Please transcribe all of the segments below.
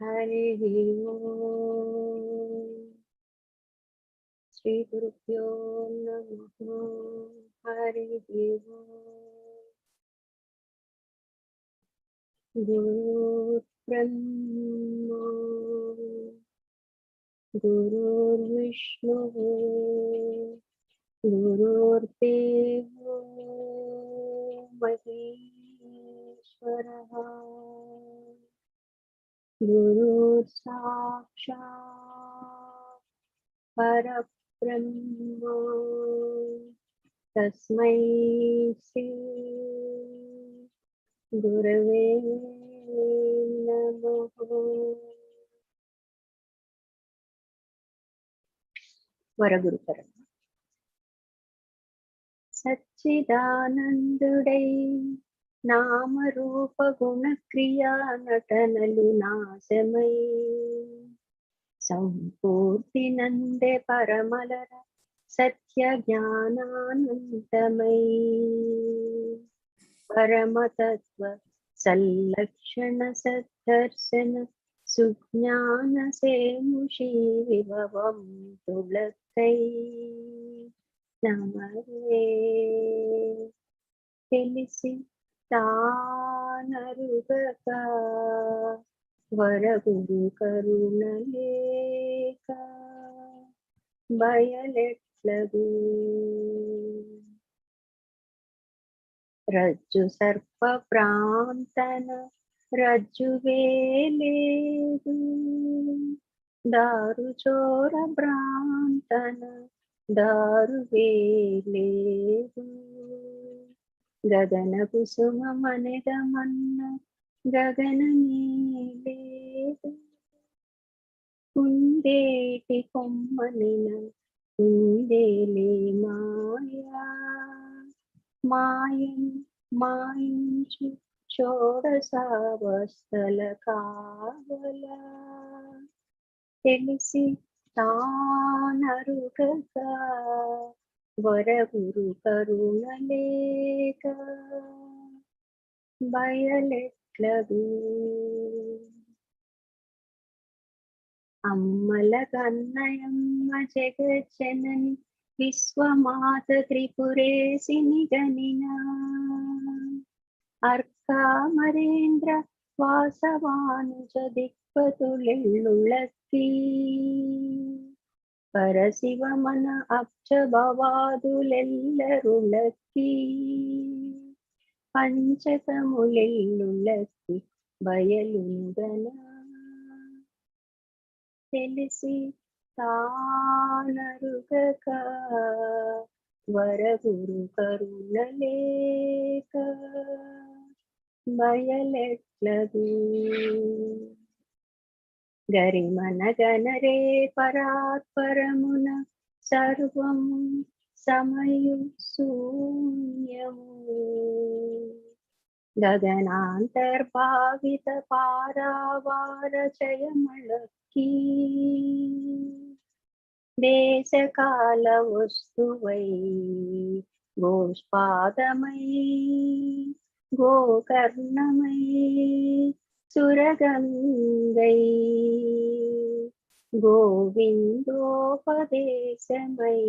हरि ओम श्री गुरुभ्यो नमः हरि ओम गुरुर्ब्रह्मा गुरुर्विष्णुः गुरुर्देवो महेश्वरः गुरुः साक्षात् परब्रह्म तस्मै श्री गुरवे नमः। वरगुरुपरम సచ్చిదానందుడై నామరూప గుణక్రియా నటనలు నాశమై సంపూర్తి నందే పరమలర సత్య జ్ఞానానందమై పరమతత్వ సల్లక్షణ సద్దర్శన సుజ్ఞాన సేముషి విభవం తులకై నమరే తెలిసి తానరుగక వరగురు కరుణలేక బయలెట్లగు రజ్జు సర్ప ప్రాంతన రజ్జువేలేదు దారు చోర భ్రాంతన దారువేలేదు గగన కుసుమమనెదమన్న గగనమేలేదు కుందేటి కొమ్మనిన కుందేలే మాయా మాయం మాయించు షోడశావస్థల కావలా తెలిసి తానరుగక వరగురు కరుణలేక బయలెట్లగు అమ్మల కన్నయమ్మ జగజ్జనని విశ్వమాత త్రిపురేసిని గనినా అర్కామరేంద్ర వాసవానుజ దిక్పతులెళ్ళుళ్ళకి పరశివమన అబ్జ భవాదులెల్లరుళ్ళకి పంచకములెళ్ళుళ్ళకి బయలుగన తెలిసి తానరుగక వరగురు కరుణలేక బయలెట్లగు గరిమన గణరే పరాత్పరమున సర్వము సమయు శూన్యము గగనాంతర్భావిత పారావార చయమళకి దేశకాల వస్తువై గోష్పాదమై గోకర్ణమై సురగంగై గోవిందోపదేశమై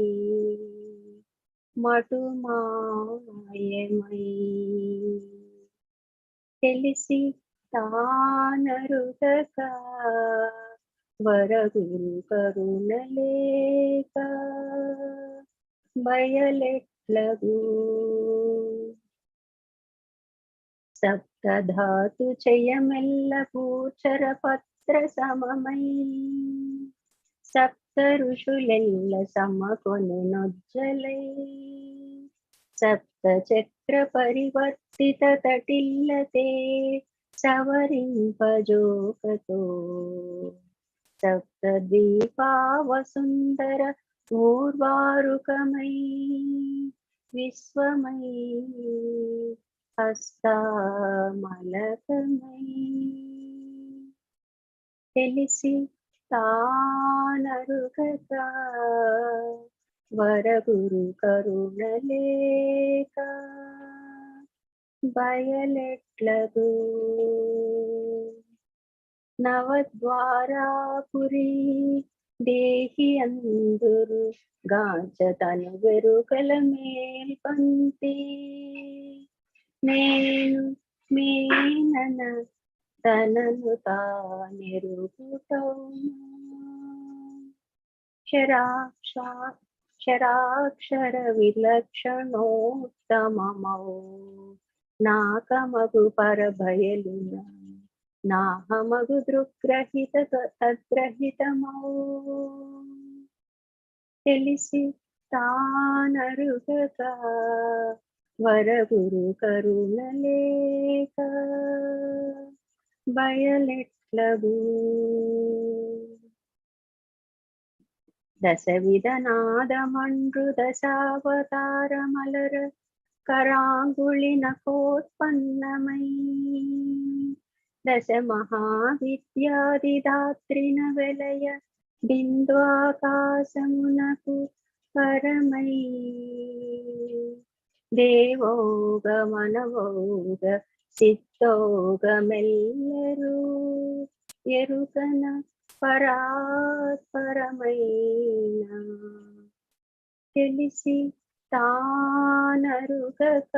మటుమాయమై తెలిసి తానరుగక వరగురు కరుణలేక బయలెట్లగు సప్తధాతు చయమెల్ల కూచర పత్ర సమమై సప్త ఋషులెల్ల సమకొను నొజ్జలై సప్త చక్ర పరివర్తిత తటిల్లతే సవరింపజోకతో సప్త దీపావసుందర ఊర్వారుకమై విశ్వమై హస్తమలకమై తెలిసి తానరుగక వరగురు కరుణలేక బయలెట్లగు నవద్వారాపురి దేహి అందురు గాంచ తను వెరుకల మేల్పంతి నేను మేనన తనను తానెరుగుటౌనా శరాక్షర విలక్షణోత్తమమౌ నాకమగు పరభయలున నాహమగు దృగ్రహిత తద్గ్రహితమౌ తెలిసి తానరుగక వరగురు కరుణలేక బయలెట్లగు దశవిధ నాదమండ్రు దశావతారమలర కరాంగుళిన కోత్పన్నమై దశ మహావిద్యాదిదాత్రిన వెలయ బింద్వాకాశమునకు పరమై దేవోగ మనవోగ సిద్ధోగమెల్లరూ ఎరుకన పరాత్పరమైన తెలిసి తానరుగక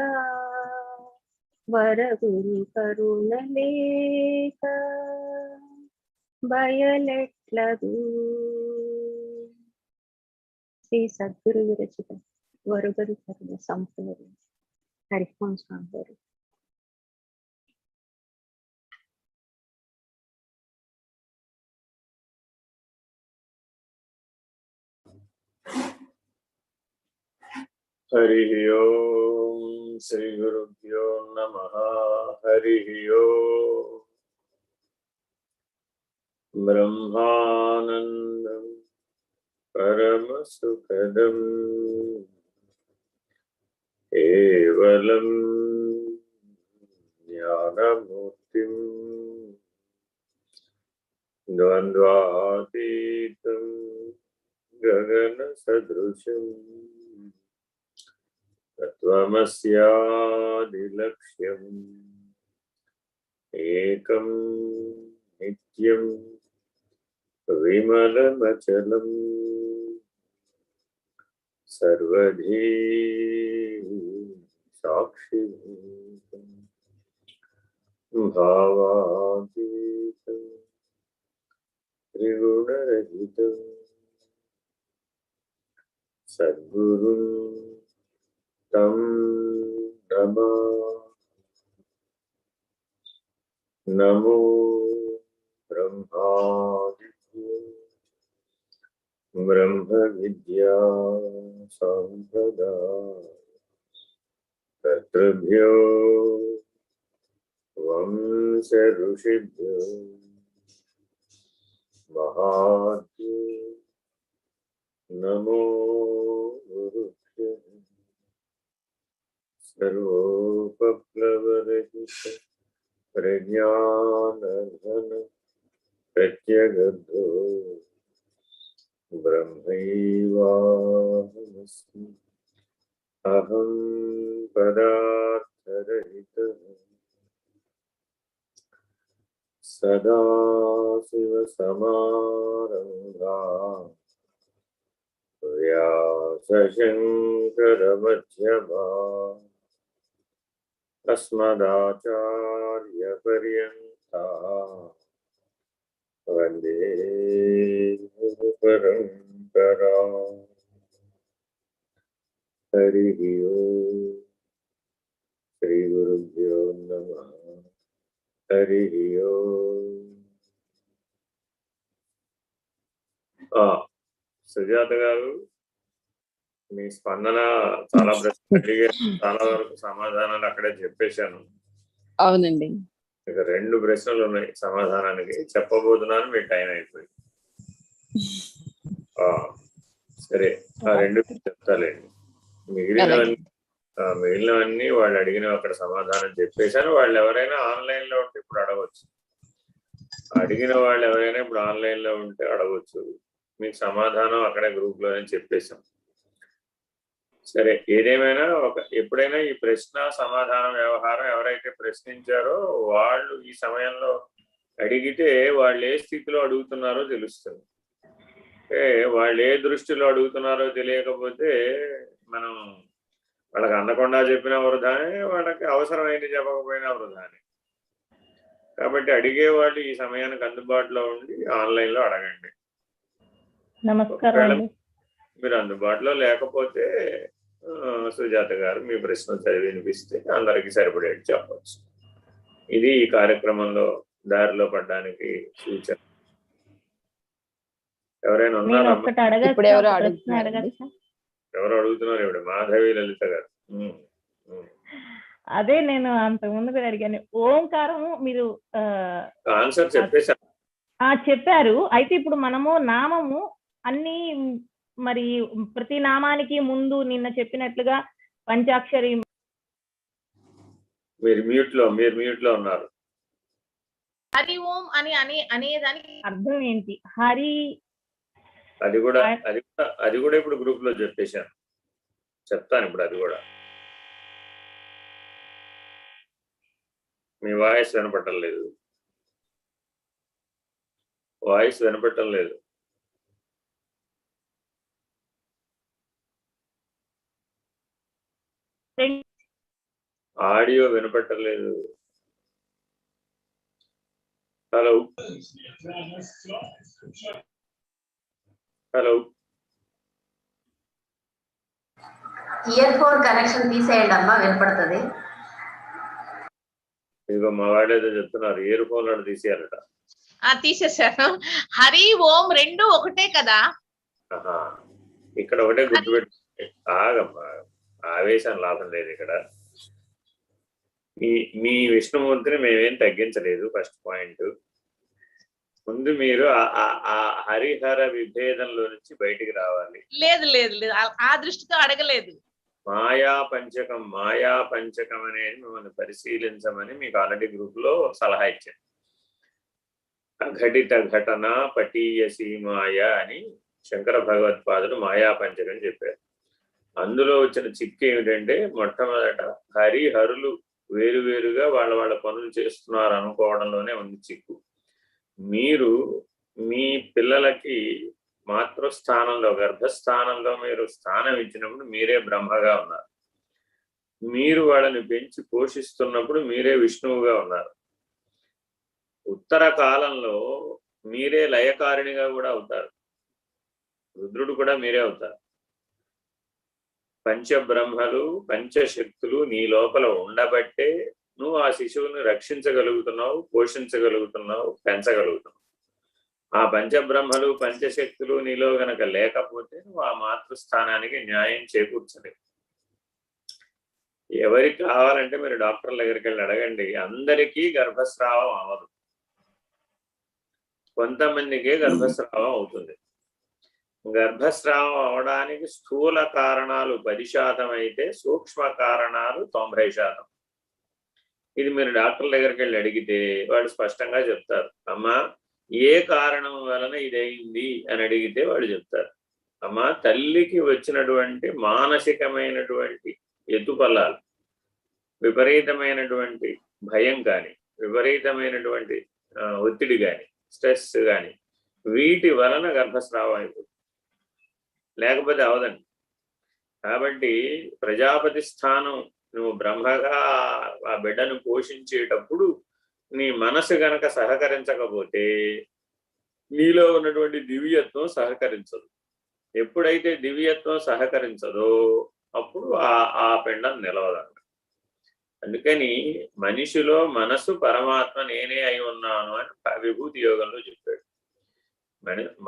వరగురు కరుణలేక బయలెట్లదు. శ్రీ సద్గురు విరచిత వరుగరు కరుణ సంపూర్ణ. హరిహం స్వామి గారు. హరి ఓం శ్రీ గురుభ్యో నమః. హరి ఓం. బ్రహ్మానందం పరమసుఖదం కేవలం జ్ఞానమూర్తిం ద్వంద్వాతీతం గగన సదృశం తత్వమస్యాదిలక్ష్యం ఏకం నిత్యం విమలమచలం సర్వధీ సాక్షిభూతం భావాతీతం త్రిగుణరహితం సద్గురుం తం నమో బ్రహ్మాదిత్య బ్రహ్మ విద్యా సంప్రదాయ కర్తృభ్యో వంశ ఋషిభ్యో మహాత్మ్యో నమో గురుభ్యో సర్వోపప్లవరహిత ప్రజ్ఞానఘన ప్రత్యగర్భో బ్రహ్మైవాహమస్మి అహం పదార్థరహితః సదాశివసమారంభాః వ్యాసశంకరమధ్యమాః అస్మదాచార్యపర్యంతాః వందే పరంపరాం. హరి ఓం. శ్రీ గురుభ్యో నమః. హరి ఓం. సుజాత గారు, మీ స్పందన చాలా ప్రశ్నలు అడిగారు. చాలా వరకు సమాధానాలు అక్కడే చెప్పేశాను. అవునండి. ఇక 2 ప్రశ్నలు ఉన్నాయి సమాధానానికి. చెప్పబోతున్నాను, మీ టైం అయిపోయింది. సరే, ఆ 2 చెప్తాలేండి. మిగిలినవన్నీ వాళ్ళు అడిగినవి అక్కడ సమాధానం చెప్పేశాను. వాళ్ళు ఎవరైనా ఆన్లైన్ లో ఉంటే ఇప్పుడు అడగవచ్చు. అడిగిన వాళ్ళు ఎవరైనా ఇప్పుడు ఆన్లైన్ లో ఉంటే అడగవచ్చు. మీకు సమాధానం అక్కడే గ్రూప్ లోనే చెప్పేశాం. సరే, ఏదేమైనా ఎప్పుడైనా ఈ ప్రశ్న సమాధానం వ్యవహారం ఎవరైతే ప్రశ్నించారో వాళ్ళు ఈ సమయంలో అడిగితే వాళ్ళు ఏ స్థితిలో అడుగుతున్నారో తెలుస్తుంది. వాళ్ళు ఏ దృష్టిలో అడుగుతున్నారో తెలియకపోతే మనం వాళ్ళకి అందకుండా చెప్పినా వృధానే, వాళ్ళకి అవసరమైంది చెప్పకపోయినా వృధానే. కాబట్టి అడిగే వాళ్ళు ఈ సమయానికి అందుబాటులో ఉండి ఆన్లైన్ లో అడగండి. నమస్కారం. మీరు అందుబాటులో లేకపోతే సుజాత గారు మీ ప్రశ్న చదివి వినిపిస్తే అందరికీ సరిపడేది చెప్పవచ్చు. ఇది ఈ కార్యక్రమంలో దారిలో పడ్డానికి సూచన. ఎవరైనా ఉన్నారా? ఇప్పుడు ఎవరు అడుగుతున్నారు? ఎవరు అడుగుతున్నారు? ఇప్పుడు మాధవి లలిత గారు. అదే నేను అంతకు ముందు కూడా అడిగాను. ఓంకారము మీరు ఆన్సర్ చెప్పేశారు. చెప్పారు. అయితే ఇప్పుడు మనము నామము అన్ని మరి ప్రతి నామానికి ముందు నిన్న చెప్పినట్లుగా పంచాక్షరి. మీరు మ్యూట్ లో ఉన్నారు. హరి ఓం అని అనేదానికి అర్థం ఏంటి? హరి అది కూడా ఇప్పుడు గ్రూప్ లో చెప్పేశాను. చెప్తాను ఇప్పుడు అది కూడా. మీ వాయిస్ వినపడటం లేదు. ఆడియో వినపడటం లేదు. హలో ఇయర్ ఫోన్ కనెక్షన్ తీసేయండి అమ్మా, వినపడుతుంది. ఇదిగో మా వాళ్ళు ఏదో చెప్తున్నారు, ఇయర్ ఫోన్ లో తీసేయాలట. తీసేశాను. హరి ఓం రెండు ఒకటే కదా. ఇక్కడ ఒకటే గుర్తుపెట్టి ఆగమ్మా, ఆవేశం లాభం లేదు. ఇక్కడ మీ విష్ణుమూర్తిని మేమేం తగ్గించలేదు. First point. ముందు మీరు ఆ హరిహర విభేదంలో నుంచి బయటికి రావాలి. లేదు ఆ దృష్టితో అడగలేదు. మాయా పంచకం అనేది మిమ్మల్ని పరిశీలించమని మీకు ఆల్రెడీ గ్రూప్ లో సలహా ఇచ్చాను. అఘటిత ఘటన పటీయసి మాయ అని శంకర భగవత్పాదుడు మాయా పంచకం చెప్పారు. అందులో వచ్చిన చిక్కు ఏమిటంటే, మొట్టమొదట హరిహరులు వేరువేరుగా వాళ్ళ పనులు చేస్తున్నారు అనుకోవడంలోనే ఉంది చిక్కు. మీరు మీ పిల్లలకి మాతృస్థానంలో, గర్భస్థానంలో మీరు స్థానం ఇచ్చినప్పుడు మీరే బ్రహ్మగా ఉన్నారు. మీరు వాళ్ళని పెంచి పోషిస్తున్నప్పుడు మీరే విష్ణువుగా ఉన్నారు. ఉత్తర కాలంలో మీరే లయకారిణిగా కూడా అవుతారు. రుద్రుడు కూడా మీరే అవుతారు. పంచబ్రహ్మలు పంచశక్తులు నీ లోపల ఉండబట్టే నువ్వు ఆ శిశువుని రక్షించగలుగుతున్నావు, పోషించగలుగుతున్నావు, పెంచగలుగుతున్నావు. ఆ పంచబ్రహ్మలు పంచశక్తులు నీలో గనక లేకపోతే నువ్వు ఆ మాతృస్థానానికి న్యాయం చేకూర్చలేవు. ఎవరికి కావాలంటే మీరు డాక్టర్ల దగ్గరికి వెళ్ళి అడగండి. అందరికీ గర్భస్రావం అవ్వదు, కొంతమందికే గర్భస్రావం అవుతుంది. గర్భస్రావం అవడానికి స్థూల కారణాలు 10% అయితే సూక్ష్మ కారణాలు 90%. ఇది మీరు డాక్టర్ల దగ్గరికి వెళ్ళి అడిగితే వాళ్ళు స్పష్టంగా చెప్తారు. అమ్మా ఏ కారణం వలన ఇదైంది అని అడిగితే వాళ్ళు చెప్తారు. అమ్మా తల్లికి వచ్చినటువంటి మానసికమైనటువంటి ఎత్తుపల్లాలు, విపరీతమైనటువంటి భయం కానీ, విపరీతమైనటువంటి ఒత్తిడి కానీ, స్ట్రెస్ కానీ, వీటి వలన గర్భస్రావం అయిపోతుంది, లేకపోతే అవదండి. కాబట్టి ప్రజాపతి స్థానం నువ్వు బ్రహ్మగా ఆ బిడ్డను పోషించేటప్పుడు నీ మనసు గనక సహకరించకపోతే నీలో ఉన్నటువంటి దివ్యత్వం సహకరించదు. ఎప్పుడైతే దివ్యత్వం సహకరించదో అప్పుడు ఆ పిండం నిలవదంట. అందుకని మనిషిలో మనసు పరమాత్మ నేనే అయి ఉన్నాను అని విభూతి యోగంలో చెప్పాడు.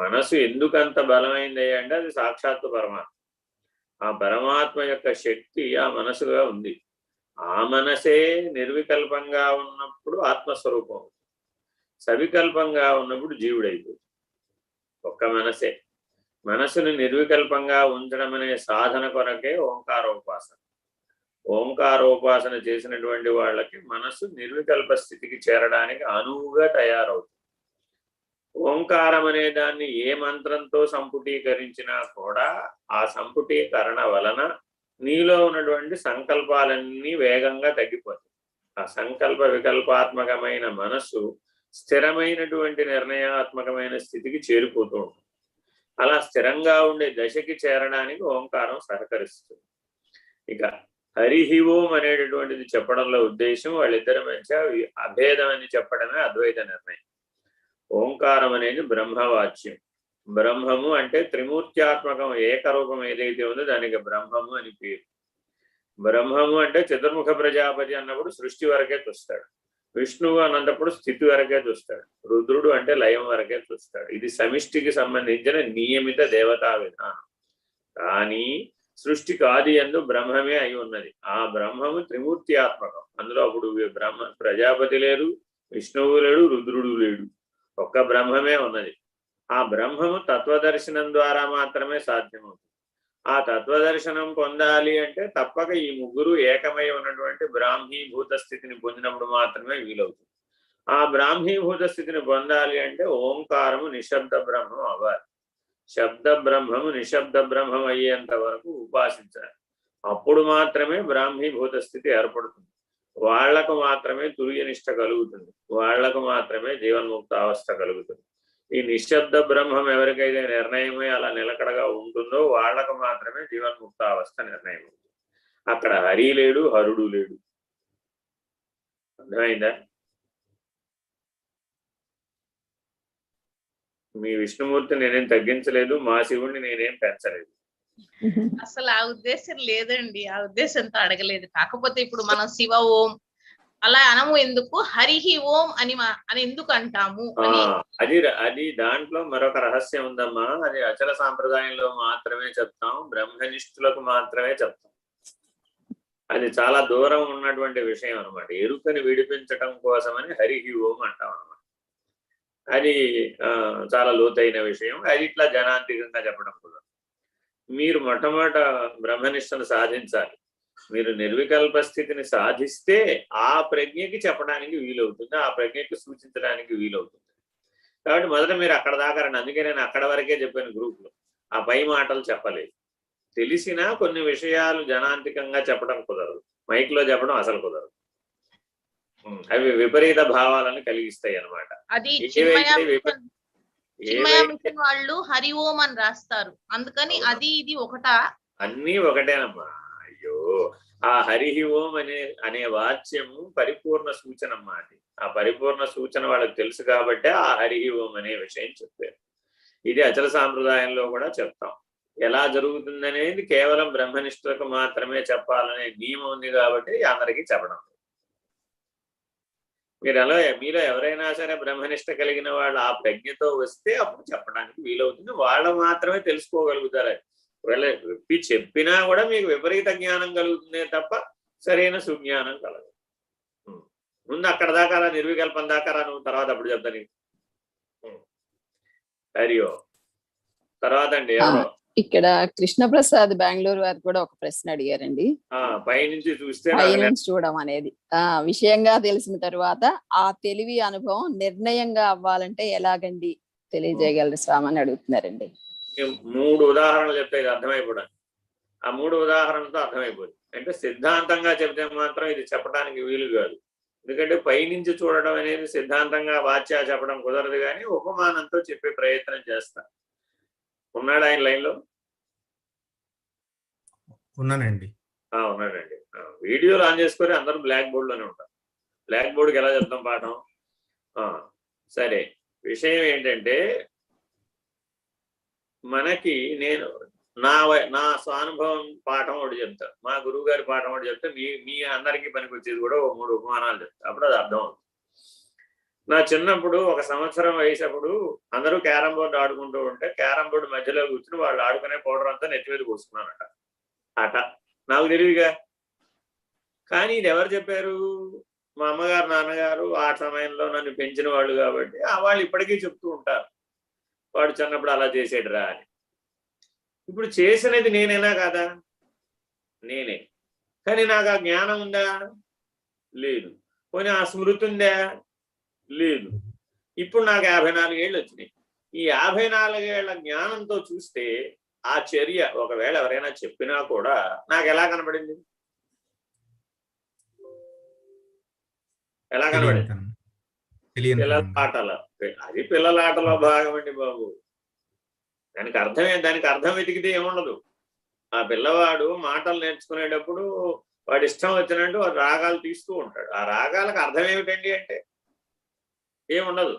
మనసు ఎందుకంత బలమైంది అంటే అది సాక్షాత్తు పరమాత్మ. ఆ పరమాత్మ యొక్క శక్తి ఆ మనసుగా ఉంది. ఆ మనసే నిర్వికల్పంగా ఉన్నప్పుడు ఆత్మస్వరూపం, సవికల్పంగా ఉన్నప్పుడు జీవుడైపోతుంది. ఒక్క మనసే. మనసుని నిర్వికల్పంగా ఉంచడం అనే సాధన కొరకే ఓంకారోపాసన. ఓంకారోపాసన చేసినటువంటి వాళ్ళకి మనసు నిర్వికల్ప స్థితికి చేరడానికి అనువుగా తయారవుతుంది. ఓంకారం అనే దాన్ని ఏ మంత్రంతో సంపుటీకరించినా కూడా ఆ సంపుటీకరణ వలన నీలో ఉన్నటువంటి సంకల్పాలన్నీ వేగంగా తగ్గిపోతాయి. ఆ సంకల్ప వికల్పాత్మకమైన మనస్సు స్థిరమైనటువంటి నిర్ణయాత్మకమైన స్థితికి చేరిపోతూ ఉంటుంది. అలా స్థిరంగా ఉండే దశకి చేరడానికి ఓంకారం సహకరిస్తుంది. ఇక హరిహి ఓం అనేటటువంటిది చెప్పడంలో ఉద్దేశం వాళ్ళిద్దరి మధ్య అభేదం అని చెప్పడమే అద్వైత నిర్ణయం. ఓంకారం అనేది బ్రహ్మవాచ్యం. బ్రహ్మము అంటే త్రిమూర్త్యాత్మకం ఏకరూపం ఏదైతే ఉందో దానికి బ్రహ్మము అని పేరు. బ్రహ్మము అంటే చతుర్ముఖ ప్రజాపతి అన్నప్పుడు సృష్టి వరకే చూస్తాడు. విష్ణువు అన్నప్పుడు స్థితి వరకే చూస్తాడు, రుద్రుడు అంటే లయం వరకే చూస్తాడు. ఇది సమిష్టికి సంబంధించిన నియమిత దేవతా విధానం. కానీ సృష్టికి ఆది యందు బ్రహ్మమే అయి ఉన్నది. ఆ బ్రహ్మము త్రిమూర్త్యాత్మకం. అందులో అప్పుడు ప్రజాపతి లేడు, విష్ణువు లేడు, రుద్రుడు లేడు, ఒక్క బ్రహ్మమే ఉన్నది. ఆ బ్రహ్మము తత్వదర్శనం ద్వారా మాత్రమే సాధ్యమవుతుంది. ఆ తత్వదర్శనం పొందాలి అంటే తప్పక ఈ ముగ్గురు ఏకమై ఉన్నటువంటి బ్రాహ్మీభూత స్థితిని పొందినప్పుడు మాత్రమే వీలవుతుంది. ఆ బ్రాహ్మీభూత స్థితిని పొందాలి అంటే ఓంకారము నిశ్శబ్ద బ్రహ్మం అవ్వాలి. శబ్ద బ్రహ్మము నిశ్శబ్ద బ్రహ్మం అయ్యేంత వరకు ఉపాసించాలి. అప్పుడు మాత్రమే బ్రాహ్మీభూత స్థితి ఏర్పడుతుంది. వాళ్లకు మాత్రమే తుర్యనిష్ట కలుగుతుంది. వాళ్లకు మాత్రమే జీవన్ముక్త అవస్థ కలుగుతుంది. ఈ నిశ్శబ్ద బ్రహ్మం ఎవరికైతే నిర్ణయమై అలా నిలకడగా ఉంటుందో వాళ్లకు మాత్రమే జీవన్ముక్త అవస్థ నిర్ణయం అవుతుంది. అక్కడ హరి లేడు, హరుడు లేడు. అర్థమైందా? మీ విష్ణుమూర్తి నేనేం తగ్గించలేదు, మా శివుణ్ణి నేనేం పెంచలేదు. అసలు ఆ ఉద్దేశం లేదండి, ఆ ఉద్దేశంతో అడగలేదు. కాకపోతే ఇప్పుడు మనం శివ ఓం అలా అనము, ఎందుకు హరిహి ఓం అని ఎందుకు అంటాము అని. అది దాంట్లో మరొక రహస్యం ఉందమ్మా. అది అచల సాంప్రదాయంలో మాత్రమే చెప్తాం, బ్రహ్మనిష్ఠులకు మాత్రమే చెప్తాం. అది చాలా దూరం ఉన్నటువంటి విషయం అనమాట. ఎరుకని విడిపించటం కోసమని హరిహి ఓం అంటాం అనమాట. అది చాలా లోతైన విషయం. అది ఇట్లా జనాంతికంగా చెప్పడం కూడా. మీరు మొట్టమొదట బ్రహ్మనిష్టను సాధించాలి. మీరు నిర్వికల్ప స్థితిని సాధిస్తే ఆ ప్రజ్ఞకి చెప్పడానికి వీలవుతుంది, ఆ ప్రజ్ఞకి సూచించడానికి వీలవుతుంది. కాబట్టి మొదట మీరు అక్కడ దాకా రండి. అందుకే నేను అక్కడ వరకే చెప్పాను గ్రూప్లో, ఆ పై మాటలు చెప్పలేదు. తెలిసినా కొన్ని విషయాలు జనాంతికంగా చెప్పడం కుదరదు, మైక్లో చెప్పడం అసలు కుదరదు. అవి విపరీత భావాలను కలిగిస్తాయి అన్నమాట. అది వాళ్ళు హరి ఓం అని రాస్తారు, అందుకని అది ఇది ఒకటా? అన్నీ ఒకటేనమ్మా. అయ్యో, ఆ హరిహి ఓం అనే వాచ్యము పరిపూర్ణ సూచన అమ్మా. అది ఆ పరిపూర్ణ సూచన వాళ్ళకి తెలుసు కాబట్టి ఆ హరిహి ఓం అనే విషయం చెప్పారు. ఇది అచల సాంప్రదాయంలో కూడా చెప్తాం. ఎలా జరుగుతుందనేది కేవలం బ్రహ్మనిష్ఠులకు మాత్రమే చెప్పాలనే నియమం ఉంది కాబట్టి అందరికీ చెప్పడం. మీలో ఎవరైనా సరే బ్రహ్మనిష్ట కలిగిన వాళ్ళు ఆ ప్రజ్ఞతో వస్తే అప్పుడు చెప్పడానికి వీలవుతుంది. వాళ్ళు మాత్రమే తెలుసుకోగలుగుతారు. ఒకవేళ వ్యక్తి చెప్పినా కూడా మీకు విపరీత జ్ఞానం కలుగుతుందే తప్ప సరైన సుజ్ఞానం కలగదు. ముందు అక్కడ దాకా రా, నిర్వికల్పం దాకా రా, నువ్వు తర్వాత అప్పుడు చెప్తా నీకు. హరియో. తర్వాత అండి ఎవరో ఇక్కడ కృష్ణప్రసాద్ బెంగళూరు వారు కూడా ఒక ప్రశ్న అడిగారండి. పైనుంచి చూస్తే పైనుంచి చూడడం అనేది విషయంగా తెలిసిన తర్వాత ఆ తెలివి అనుభవం నిర్ణయంగా అవ్వాలంటే ఎలాగండి తెలియజేయగలరు స్వామి అని అడుగుతున్నారండి. 3 ఉదాహరణలు చెప్తే ఇది అర్థమైపోవడానికి. ఆ 3 ఉదాహరణలతో అర్థమైపోతుంది. అంటే సిద్ధాంతంగా చెప్తే మాత్రం ఇది చెప్పడానికి వీలు కాదు. ఎందుకంటే పైనుంచి చూడడం అనేది సిద్ధాంతంగా వాచ్యా చెప్పడం కుదరదు, కానీ ఉపమానంతో చెప్పే ప్రయత్నం చేస్తా. ఉన్నాడు ఆయన లైన్లో? ఉన్నానండి. ఉన్నాడండి. వీడియోలు ఆన్ చేసుకొని అందరూ బ్లాక్ బోర్డ్లోనే ఉంటారు. బ్లాక్ బోర్డ్కి ఎలా చెప్తాం పాఠం? సరే, విషయం ఏంటంటే మనకి నేను నా స్వానుభవం పాఠం ఒకటి చెప్తాను, మా గురువు గారి పాఠం ఒకటి చెప్తే మీ అందరికీ పనికి వచ్చేది కూడా 3 ఉపమానాలు చెప్తాను. అప్పుడు అది అర్థం అవుతుంది. నా చిన్నప్పుడు 1 సంవత్సరం వయసప్పుడు అందరూ క్యారమ్ బోర్డు ఆడుకుంటూ ఉంటే క్యారమ్ బోర్డు మధ్యలో కూర్చుని వాళ్ళు ఆడుకునే పౌడర్ అంతా నెత్తి మీద కూర్చున్నానట. ఆట నాకు తెలియదుగా. కానీ ఇది ఎవరు చెప్పారు? మా అమ్మగారు, నాన్నగారు ఆ సమయంలో నన్ను పెంచిన వాళ్ళు కాబట్టి వాళ్ళు ఇప్పటికీ చెప్తూ ఉంటారు, వాడు చిన్నప్పుడు అలా చేసేడురా అని. ఇప్పుడు చేసినది నేనేనా కాదా? నేనే. కానీ నాకు ఆ జ్ఞానం ఉందా? లేదు. పోనీ ఆ స్మృతి ఉందా? లేదు. ఇప్పుడు నాకు 54 ఏళ్ళు వచ్చినాయి. ఈ 54 ఏళ్ల జ్ఞానంతో చూస్తే ఆ చర్య ఒకవేళ ఎవరైనా చెప్పినా కూడా నాకు ఎలా కనబడింది? ఎలా కనబడింది? పిల్లల ఆటల. అది పిల్లల ఆటలో భాగం అండి బాబు. దానికి అర్థం వెతికితే ఏముండదు. ఆ పిల్లవాడు మాటలు నేర్చుకునేటప్పుడు వాడి ఇష్టం వచ్చినట్టు వాడు రాగాలు తీస్తూ ఉంటాడు. ఆ రాగాలకు అర్థం ఏమిటండి అంటే ఏముండదు.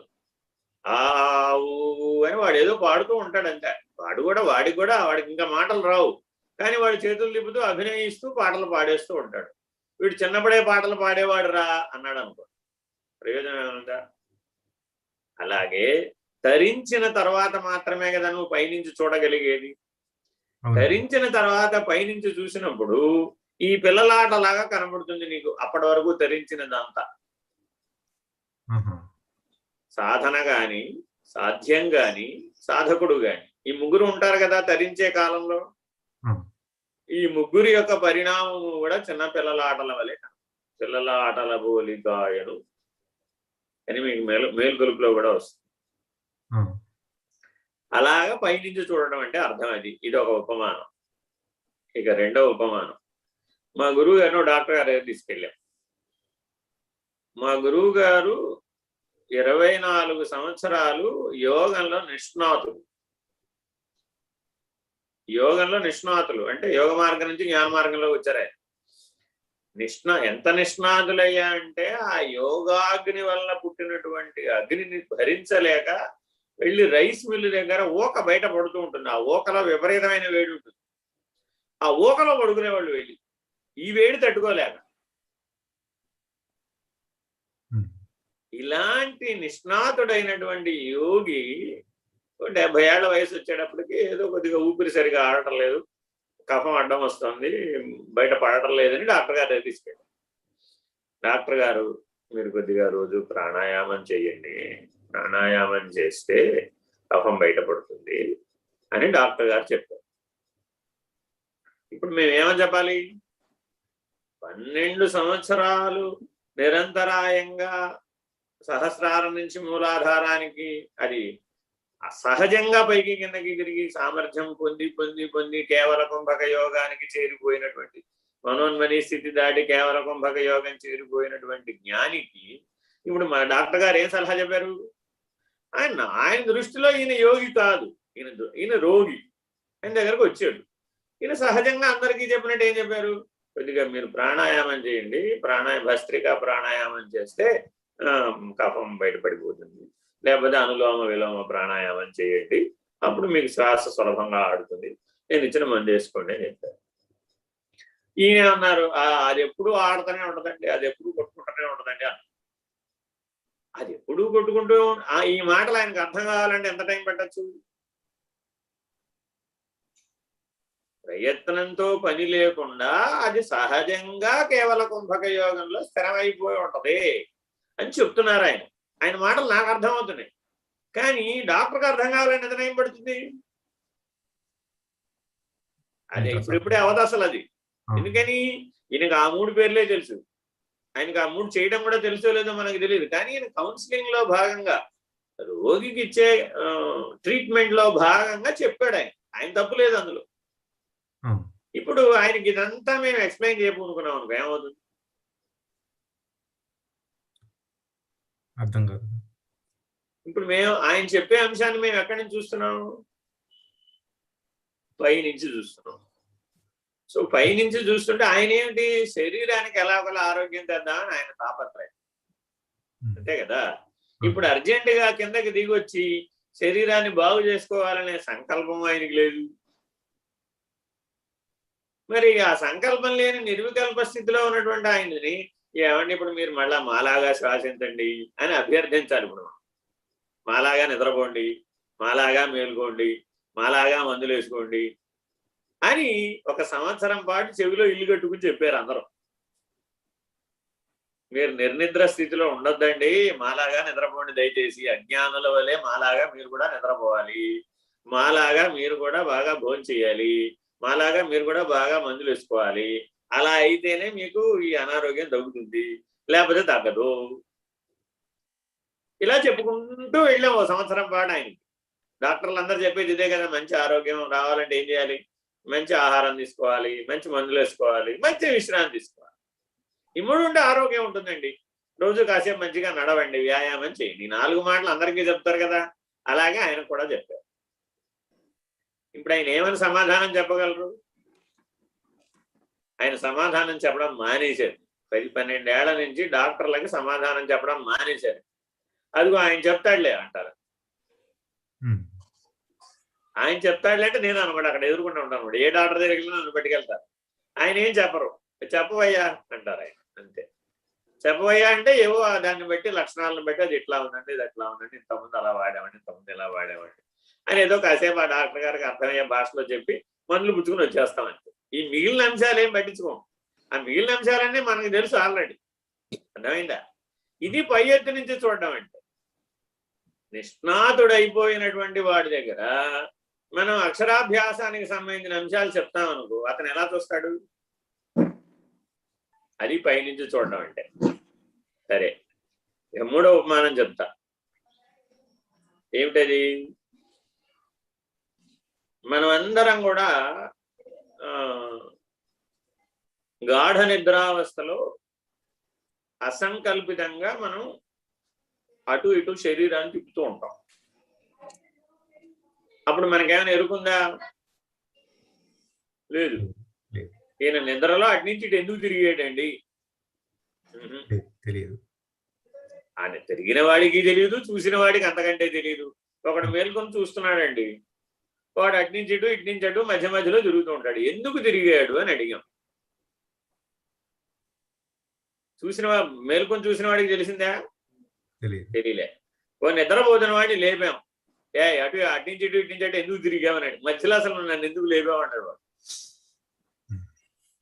అని వాడు ఏదో పాడుతూ ఉంటాడు అంతే. వాడికి కూడా ఇంకా మాటలు రావు, కానీ వాడు చేతులు తిప్పుతూ అభినయిస్తూ పాటలు పాడేస్తూ ఉంటాడు. వీడు చిన్నప్పుడే పాటలు పాడేవాడు రా అన్నాడు అనుకో, ప్రయోజనం ఏమనుందా? అలాగే ధరించిన తర్వాత మాత్రమే కదా నువ్వు పైనుంచి చూడగలిగేది. ధరించిన తర్వాత పైనుంచి చూసినప్పుడు ఈ పిల్లలాటలాగా కనబడుతుంది నీకు అప్పటి వరకు ధరించినదంతా. సాధన గాని, సాధ్యం గాని, సాధకుడు గాని, ఈ ముగ్గురు ఉంటారు కదా ధరించే కాలంలో. ఈ ముగ్గురి యొక్క పరిణామము కూడా చిన్న పిల్లల ఆటల వలె, పిల్లల ఆటల బోలిగాయను అని మీకు మేల్కొలుపులో కూడా వస్తుంది. అలాగా పైనుంచి చూడడం అంటే అర్థం అది. ఇది ఒక ఉపమానం. ఇక రెండవ ఉపమానం, మా గురువు గారిని డాక్టర్ గారి దగ్గర తీసుకెళ్ళాం. మా గురువు గారు 24 సంవత్సరాలు యోగంలో నిష్ణాతులు. యోగంలో నిష్ణాతులు అంటే యోగ మార్గం నుంచి జ్ఞాన మార్గంలో వచ్చారే. ఎంత నిష్ణాతులయ్యా అంటే ఆ యోగాగ్ని వల్ల పుట్టినటువంటి అగ్నిని భరించలేక వెళ్ళి రైస్ మిల్లు దగ్గర ఊక బయట పడుతూ ఉంటుంది. ఆ ఊకలో విపరీతమైన వేడి ఉంటుంది. ఆ ఊకలో పడుకునేవాళ్ళు వెళ్ళి ఈ వేడి తట్టుకోలేక. ఇలాంటి నిష్ణాతుడైనటువంటి యోగి 70 ఏళ్ల వయసు వచ్చేటప్పటికి ఏదో కొద్దిగా ఊపిరి సరిగా ఆడటం లేదు, కఫం అడ్డం వస్తుంది, బయట పడటం లేదని డాక్టర్ గారి దగ్గర తీసుకెళ్ళారు. డాక్టర్ గారు మీరు కొద్దిగా రోజు ప్రాణాయామం చేయండి, ప్రాణాయామం చేస్తే కఫం బయటపడుతుంది అని డాక్టర్ గారు చెప్పారు. ఇప్పుడు మేమేమని చెప్పాలి? 12 సంవత్సరాలు నిరంతరాయంగా సహస్రారం నుంచి మూలాధారానికి అది సహజంగా పైకి కిందకి తిరిగి సామర్థ్యం పొంది పొంది పొంది కేవల కుంభక యోగానికి చేరిపోయినటువంటి, మనోన్మని స్థితి దాటి కేవల కుంభక యోగం చేరిపోయినటువంటి జ్ఞానికి ఇప్పుడు మా డాక్టర్ గారు ఏం సలహా చెప్పారు? ఆయన దృష్టిలో ఈయన యోగి కాదు, ఈయన రోగి. ఆయన దగ్గరకు వచ్చాడు. ఈయన సహజంగా అందరికీ చెప్పినట్టు ఏం చెప్పారు? కొద్దిగా మీరు ప్రాణాయామం చేయండి, భస్త్రికా ప్రాణాయామం చేస్తే కఫం బయటపడిపోతుంది, లేకపోతే అనులోమ విలోమ ప్రాణాయామం చేయండి, అప్పుడు మీకు శ్వాస సులభంగా ఆడుతుంది, నేను ఇచ్చిన మందు వేసుకోండి అని చెప్పారు. ఈయన అన్నారు అది ఎప్పుడు ఆడుతూనే ఉంటుందండి, అది ఎప్పుడు కొట్టుకుంటూనే ఉంటుందండి అన్నారు. అది ఎప్పుడు కొట్టుకుంటూ ఈ మాటలు ఆయనకు అర్థం కావాలంటే ఎంత టైం పట్టచ్చు? ప్రయత్నంతో పని లేకుండా అది సహజంగా కేవల కుంభక యోగంలో స్థిరమైపోయి ఉంటది అని చెప్తున్నారు ఆయన. ఆయన మాటలు నాకు అర్థమవుతున్నాయి, కానీ డాక్టర్కి అర్థం కావాలని ఎంత టైం పడుతుంది? అదే ఇప్పుడిప్పుడే అవకాశాలు అది. ఎందుకని? ఈయనకు ఆ 3 పేర్లే తెలుసు, ఆయనకు ఆ 3 చేయడం కూడా తెలుసో లేదో మనకు తెలియదు. కానీ ఈయన కౌన్సిలింగ్ లో భాగంగా, రోగికి ఇచ్చే ట్రీట్మెంట్ లో భాగంగా చెప్పాడు. ఆయన తప్పు లేదు అందులో. ఇప్పుడు ఆయనకి ఇదంతా మేము ఎక్స్ప్లెయిన్ చేయబోనుకున్నాం అనుకో, ఏమవుతుంది? అర్థం కాదు. ఇప్పుడు మేము ఆయన చెప్పే అంశాన్ని మేము ఎక్కడి నుంచి చూస్తున్నాం? పైనుంచి చూస్తున్నాం. సో పైనుంచి చూస్తుంటే ఆయన ఏమిటి? శరీరానికి ఎలాగోలా ఆరోగ్యం తెద్దామని ఆయన తాపత్రయం, అంతే కదా. ఇప్పుడు అర్జెంటుగా కిందకి దిగొచ్చి శరీరాన్ని బాగు చేసుకోవాలనే సంకల్పం ఆయనకి లేదు. మరి ఆ సంకల్పం లేని నిర్వికల్ప స్థితిలో ఉన్నటువంటి ఆయనని ఏమండి ఇప్పుడు మీరు మళ్ళా మాలాగా శ్వాసించండి అని అభ్యర్థించాలి. ఇప్పుడు మాలాగా నిద్రపోండి, మాలాగా మేల్కోండి, మాలాగా మందులు వేసుకోండి అని 1 సంవత్సరం పాటు చెవిలో ఇల్లు కట్టుకుని చెప్పారు అందరూ. మీరు నిర్నిద్ర స్థితిలో ఉండొద్దండి, మాలాగా నిద్రపోండి దయచేసి, అజ్ఞానుల వలె మాలాగా మీరు కూడా నిద్రపోవాలి, మాలాగా మీరు కూడా బాగా భోజనం చేయాలి, మాలాగా మీరు కూడా బాగా మందులు వేసుకోవాలి. అలా అయితేనే మీకు ఈ అనారోగ్యం తగ్గుతుంది, లేకపోతే తగ్గదు. ఇలా చెప్పుకుంటూ వెళ్ళాం 1 సంవత్సరం పాటు. ఆయనకి డాక్టర్లు అందరూ చెప్పేది ఇదే కదా, మంచి ఆరోగ్యం రావాలంటే ఏం చేయాలి? మంచి ఆహారం తీసుకోవాలి, మంచి మందులు వేసుకోవాలి, మంచి విశ్రాంతి తీసుకోవాలి. ఈ 3 ఉంటే ఆరోగ్యం ఉంటుందండి. రోజు కాసేపు మంచిగా నడవండి, వ్యాయామం చేయండి. 4 మాటలు అందరికీ చెప్తారు కదా, అలాగే ఆయనకు కూడా చెప్పారు. ఇప్పుడు ఆయన ఏమని సమాధానం చెప్పగలరు? ఆయన సమాధానం చెప్పడం మానేశారు. 10-12 ఏళ్ల నుంచి డాక్టర్లకి సమాధానం చెప్పడం మానేశారు. అదిగో ఆయన చెప్తాడులే అంటారు. ఆయన చెప్తాడులే అంటే నేను అనమాట అక్కడ ఎదుర్కొంటూ ఉంటాను. ఏ డాక్టర్ దగ్గరికి నన్ను పట్టుకెళ్తారు, ఆయన ఏం చెప్పరు, చెప్పవయ్యా అంటారు ఆయన, అంతే. చెప్పబోయా అంటే ఏవో దాన్ని బట్టి లక్షణాలను బట్టి అది ఇట్లా ఉందండి, ఇది ఎట్లా ఉందండి, ఇంతకుముందు అలా వాడామండి, ఇంతకుముందు ఇలా వాడామండి అని ఏదో కాసేపు ఆ డాక్టర్ గారికి అర్థమయ్యే భాషలో చెప్పి మందులు పుచ్చుకుని వచ్చేస్తామంటే ఈ మిగిలిన అంశాలు ఏం పట్టించుకోం. ఆ మిగిలిన అంశాలన్నీ మనకు తెలుసు ఆల్రెడీ. అర్థమైందా? ఇది పై ఎత్తు నుంచి చూడడం అంటే. నిష్ణాతుడైపోయినటువంటి వాడి దగ్గర మనం అక్షరాభ్యాసానికి సంబంధించిన అంశాలు చెప్తామనుకో, అతను ఎలా చూస్తాడు? అది పైనుంచి చూడడం అంటే. సరే, ఇక మూడో ఉపమానం చెప్తా. ఏమిటది? మనం అందరం కూడా గాఢ నిద్రావస్థలో అసంకల్పితంగా మనం అటు ఇటు శరీరాన్ని తిప్పుతూ ఉంటాం. అప్పుడు మనకేమైనా ఎరుకుందా? లేదు. ఈయన నిద్రలో అటు నుంచి ఇటు ఎందుకు తిరిగాడండి? తెలియదు. ఆయన తిరిగిన వాడికి తెలియదు, చూసిన వాడికి అంతకంటే తెలియదు. ఒకడు మేల్కొని చూస్తున్నాడండి, వాడు అటు నుంచి ఇటు మధ్య మధ్యలో తిరుగుతూ ఉంటాడు. ఎందుకు తిరిగాడు అని అడిగాం. మేల్కొని చూసిన వాడికి తెలిసిందా? తెలియలే. ఓ నిద్రపోతున్న వాడిని లేపాం, అటు నుంచి ఇటు ఎందుకు తిరిగామన్నాడు. మధ్యలో అసలు నన్ను ఎందుకు లేపామంటాడు వాడు.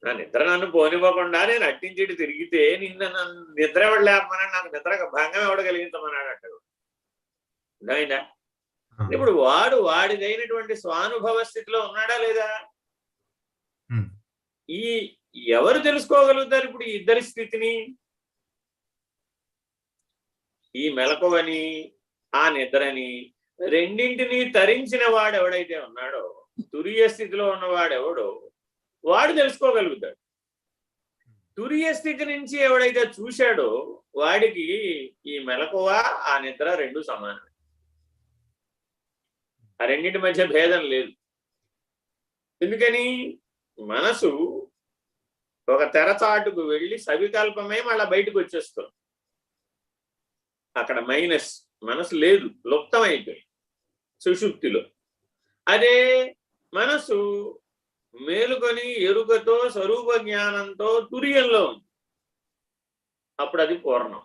నా నిద్ర నన్ను పోనివ్వకుండా నేను అట్టించి ఇటు తిరిగితే నిద్ర ఎవడు లేపమన్నాడు, నాకు నిద్ర భంగం ఎవడ కలిగించమన్నాడు అంటాడు. అర్థమైందా? ఇప్పుడు వాడిదైనటువంటి స్వానుభవ స్థితిలో ఉన్నాడా లేదా? ఈ ఎవరు తెలుసుకోగలుగుతారు ఇప్పుడు ఈ ఇద్దరి స్థితిని? ఈ మెలకువని ఆ నిద్రని రెండింటినీ తరించిన వాడు ఎవడైతే ఉన్నాడో, తురియ స్థితిలో ఉన్నవాడెవడో వాడు తెలుసుకోగలుగుతాడు. తురియ స్థితి నుంచి ఎవడైతే చూశాడో వాడికి ఈ మెలకువ ఆ నిద్ర రెండు సమానం. ఆ రెండింటి మధ్య భేదం లేదు. ఎందుకని? మనసు ఒక తెరచాటుకు వెళ్ళి సవికల్పమే మళ్ళా బయటకు వచ్చేస్తుంది. అక్కడ మైనస్. మనసు లేదు, లుప్తమైపోయింది సుషుప్తిలో. అదే మనసు మేలుకొని ఎరుకతో స్వరూప జ్ఞానంతో తుర్యంలో ఉంది, అప్పుడు అది పూర్ణం.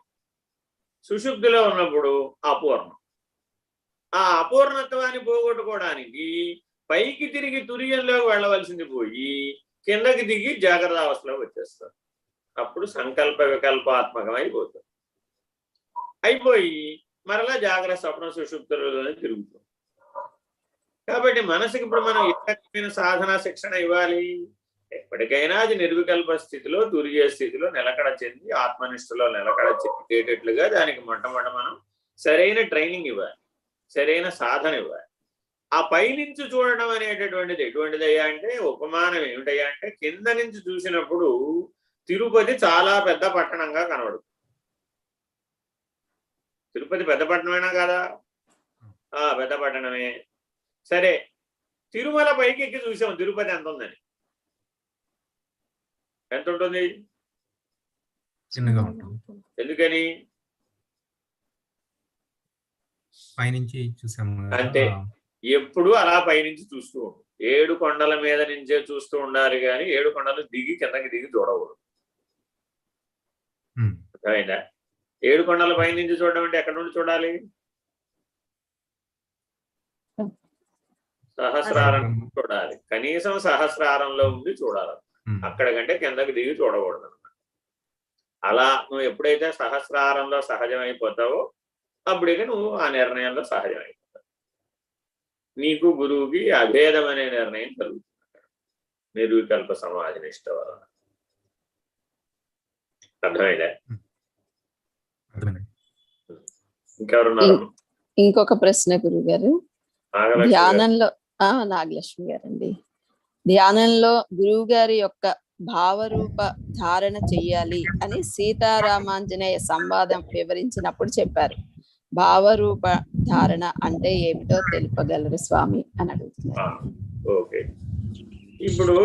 సుషుప్తిలో ఉన్నప్పుడు అపూర్ణం. ఆ అపూర్ణత్వాన్ని పోగొట్టుకోవడానికి పైకి తిరిగి తుర్యంలోకి వెళ్ళవలసింది పోయి కిందకి దిగి జాగ్రత్త అవస్థలోకి వచ్చేస్తారు. అప్పుడు సంకల్ప వికల్పాత్మకం అయిపోతుంది. అయిపోయి మరలా జాగ్రత్త స్వప్న సుషుప్తులలోనే తిరుగుతుంది. కాబట్టి మనసుకి ఇప్పుడు మనం ఏ రకమైన సాధనా శిక్షణ ఇవ్వాలి? ఎప్పటికైనా అది నిర్వికల్ప స్థితిలో తురియ స్థితిలో నిలకడ చెంది ఆత్మనిష్టలో నిలకడ చెందేటట్లుగా దానికి మొట్టమొదట మనం సరైన ట్రైనింగ్ ఇవ్వాలి, సరైన సాధన ఇవ్వాలి. ఆ పైనుంచి చూడడం అనేటటువంటిది ఎటువంటిదయ్యా అంటే, ఉపమానం ఏమిటయ్యా అంటే, కింద నుంచి చూసినప్పుడు తిరుపతి చాలా పెద్ద పట్టణంగా కనబడుతుంది. తిరుపతి పెద్ద పట్టణమేనా కాదా? పెద్ద పట్టణమే. సరే, తిరుమల పైకి ఎక్కి చూసాం తిరుపతి ఎంత ఉందని. ఎంత ఉంటుంది? చిన్నగా ఉంటుంది. ఎందుకని? పైనుంచి చూసాము అంతే. ఎప్పుడు అలా పైనుంచి చూస్తూ ఉండు. 7 కొండల మీద నుంచే చూస్తూ ఉండాలి కానీ 7 కొండలు దిగి కిందకి దిగి చూడకూడదు. అర్థమైందా? 7 కొండల పై నుంచి చూడడం అంటే ఎక్కడ నుండి చూడాలి? సహస్రారం చూడాలి. కనీసం సహస్రారంలో ఉండి చూడాలి. అక్కడ కంటే కిందకి దిగి చూడకూడదు అన్నమాట. అలా నువ్వు ఎప్పుడైతే సహస్రారంలో సహజమైపోతావో అప్పుడే నువ్వు ఆ నిర్ణయంలో సహజమైపోతావు. నీకు గురువుకి అభేదం అనే నిర్ణయం కలుగుతుంది నిర్వికల్ప సమాధి నిష్ట వలన. అర్థమైందా? ఇంకెవరున్నారు? ఇంకొక ప్రశ్న గురువు గారు. ధ్యానంలో నాగలక్ష్మి గారండి. ధ్యానంలో గురువు గారి యొక్క భావరూప ధారణ చెయ్యాలి అని సీతారామాంజనేయ సంవాదం వివరించినప్పుడు చెప్పారు. భావరూప ధారణ అంటే ఏమిటో తెలుపగలరు స్వామి అని అడుగుతున్నారు. ఓకే, ఇప్పుడు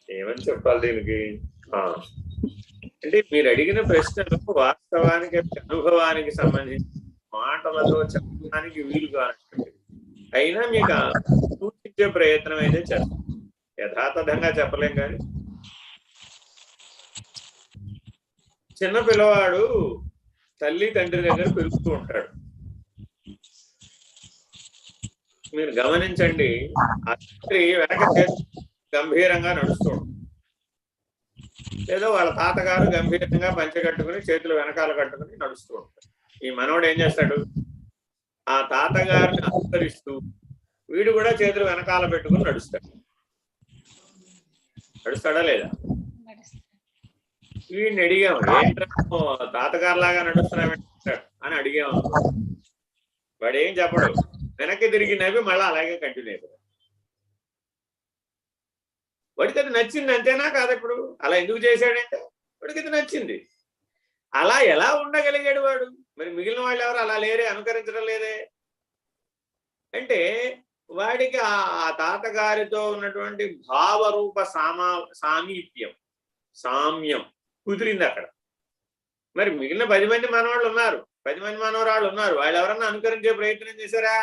ఏమని చెప్పాలి దీనికి అంటే, మీరు అడిగిన ప్రశ్నలు వాస్తవానికి అనుభవానికి సంబంధించి మాటలతో చెప్పడానికి వీలు కానటువంటి, అయినా మీకు సూచించే ప్రయత్నం అయితే చేస్తాం. యథాతథంగా చెప్పలేం కానీ చిన్న పిల్లవాడు తల్లి తండ్రి దగ్గర పెరుగుతూ ఉంటాడు. మీరు గమనించండి, ఆ తండ్రి వెనక గంభీరంగా నడుస్తూ ఉంటాడు. లేదా వాళ్ళ తాతగారు గంభీరంగా పంచె కట్టుకుని చేతులు వెనకాల కట్టుకుని నడుస్తూ ఉంటాడు. ఈ మనవడు ఏం చేస్తాడు? ఆ తాతగారిని అనుసరిస్తూ వీడు కూడా చేతులు వెనకాల పెట్టుకుని నడుస్తాడు. నడుస్తాడా లేదా? వీడిని అడిగాము, ఏంటో తాతగారులాగా నడుస్తున్నాడు అని అడిగాము. వాడు ఏం చెప్పడు, వెనక్కి తిరిగి నవ్వి మళ్ళీ అలాగే కంటిన్యూ అయిపోయాడు. వాడికి అది నచ్చింది, అంతేనా కాదు? ఇప్పుడు అలా ఎందుకు చేశాడంటే వాడికి అది నచ్చింది. అలా ఎలా ఉండగలిగాడు వాడు? మరి మిగిలిన వాళ్ళు ఎవరు అలా లేరే, అనుకరించడం లేదే అంటే వాడికి ఆ తాతగారితో ఉన్నటువంటి భావరూప సామ్యం కుదిరింది అక్కడ. మరి మిగిలిన 10 మంది మనవాళ్ళు ఉన్నారు, 10 మంది మనవరాళ్ళు ఉన్నారు, వాళ్ళు ఎవరన్నా అనుకరించే ప్రయత్నం చేశారా?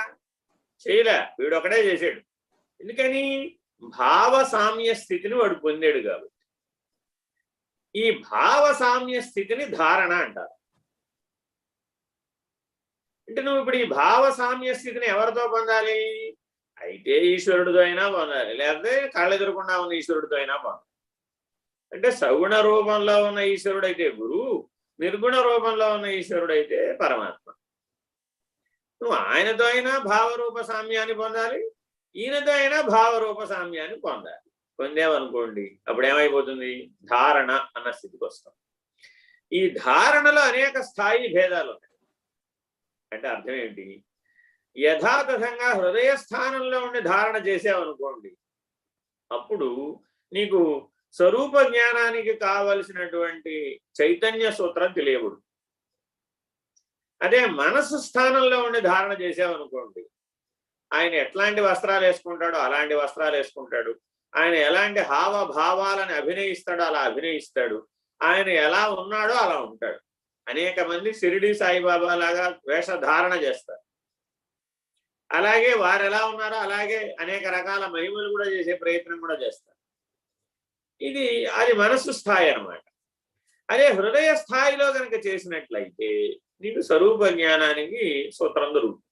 చేయలే, వీడు ఒకడే చేశాడు. ఎందుకని? భావ సామ్య స్థితిని వాడు పొందాడు కాబట్టి. ఈ భావ సామ్య స్థితిని ధారణ అంటారు. అంటే నువ్వు ఇప్పుడు ఈ భావ సామ్య స్థితిని ఎవరితో పొందాలి? అయితే ఈశ్వరుడితో అయినా పొందాలి, లేకపోతే కళ్ళెదురకుండా ఉన్న ఈశ్వరుడితో అయినా పొందాలి. అంటే సగుణ రూపంలో ఉన్న ఈశ్వరుడైతే గురువు, నిర్గుణ రూపంలో ఉన్న ఈశ్వరుడైతే పరమాత్మ. నువ్వు ఆయనతో అయినా భావరూప సామ్యాన్ని పొందాలి, ఈయనతో అయినా భావరూప సామ్యాన్ని పొందాలి. పొందామనుకోండి, అప్పుడు ఏమైపోతుంది? ధారణ అన్న స్థితికి వస్తాం. ఈ ధారణలో అనేక స్థాయి భేదాలు ఉన్నాయి. అంటే అర్థం ఏంటి? యథాతథంగా హృదయ స్థానంలో ఉండి ధారణ చేసావనుకోండి, అప్పుడు నీకు స్వరూప జ్ఞానానికి కావలసినటువంటి చైతన్య సూత్రం తెలియబడు. అదే మనసు స్థానంలో ఉండి ధారణ చేసావనుకోండి, ఆయన ఎట్లాంటి వస్త్రాలు వేసుకుంటాడో అలాంటి వస్త్రాలు వేసుకుంటాడు, ఆయన ఎలాంటి హావభావాలను అభినయిస్తాడో అలా అభినయిస్తాడు, ఆయన ఎలా ఉన్నాడో అలా ఉంటాడు. అనేక మంది షిరిడి సాయిబాబా లాగా వేషధారణ చేస్తారు. అలాగే వారు ఎలా ఉన్నారో అలాగే అనేక రకాల మహిమలు కూడా చేసే ప్రయత్నం కూడా చేస్తారు. అది మనస్సు స్థాయి అన్నమాట. అదే హృదయ స్థాయిలో కనుక చేసినట్లయితే నీకు స్వరూప జ్ఞానానికి సూత్రం దొరుకుతుంది.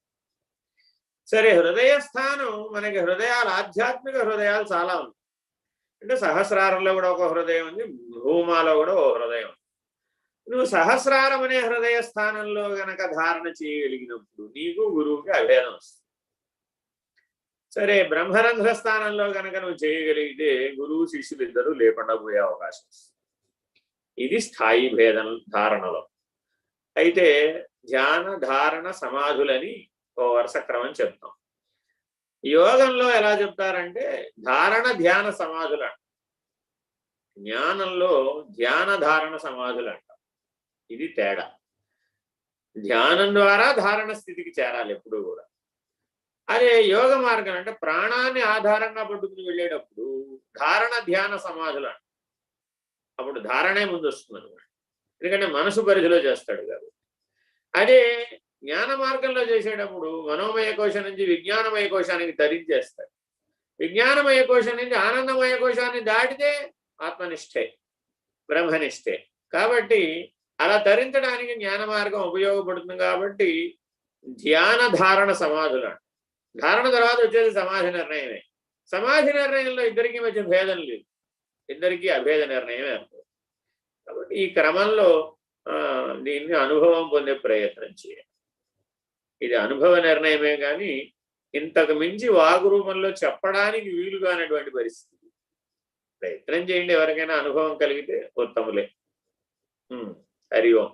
సరే, హృదయ స్థానం మనకి హృదయాలు, ఆధ్యాత్మిక హృదయాలు చాలా ఉన్నాయి. అంటే సహస్రారంలో కూడా ఒక హృదయం ఉంది, భూమాలో కూడా ఒక హృదయం ఉంది. నువ్వు సహస్రారం అనే హృదయ స్థానంలో గనక ధారణ చేయగలిగినప్పుడు నీకు గురువుకి అభేదం వస్తుంది. సరే, బ్రహ్మరంధ్ర స్థానంలో కనుక నువ్వు చేయగలిగితే గురువు శిష్యులు ఇద్దరు లేకుండా పోయే అవకాశం వస్తుంది. ఇది స్థాయి భేదం ధారణలో. అయితే ధ్యాన ధారణ సమాధులని ఓ వరుస క్రమం చెప్తాం. యోగంలో ఎలా చెప్తారంటే ధారణ ధ్యాన సమాధులు అంట, జ్ఞానంలో ధ్యాన ధారణ సమాధులు అంట. ఇది తేడా. ధ్యానం ద్వారా ధారణ స్థితికి చేరాలి ఎప్పుడు కూడా. అదే యోగ మార్గం అంటే ప్రాణాన్ని ఆధారంగా పట్టుకుని వెళ్ళేటప్పుడు ధారణ ధ్యాన సమాధులు అంట. అప్పుడు ధారణే ముందు వస్తుంది అనమాట, ఎందుకంటే మనసు పరిధిలో చేస్తాడు కాబట్టి. అదే జ్ఞాన మార్గంలో చేసేటప్పుడు మనోమయ కోశం నుంచి విజ్ఞానమయ కోశానికి తరించేస్తాడు. విజ్ఞానమయ కోశం నుంచి ఆనందమయ కోశాన్ని దాటితే ఆత్మనిష్ఠే, బ్రహ్మనిష్ఠే. కాబట్టి అలా తరించడానికి జ్ఞాన మార్గం ఉపయోగపడుతుంది. కాబట్టి ధ్యాన ధారణ సమాధులు అంట. ధారణ తర్వాత వచ్చేది సమాధి నిర్ణయమే. సమాధి నిర్ణయంలో ఇద్దరికి మధ్య భేదం లేదు, ఇద్దరికీ అభేద నిర్ణయమే అనుకో. కాబట్టి ఈ క్రమంలో దీన్ని అనుభవం పొందే ప్రయత్నం చేయాలి. ఇది అనుభవ నిర్ణయమే కానీ ఇంతకు మించి వాగు రూపంలో చెప్పడానికి వీలుగానటువంటి పరిస్థితి. ప్రయత్నం చేయండి, ఎవరికైనా అనుభవం కలిగితే ఉత్తములే. హరి ఓం.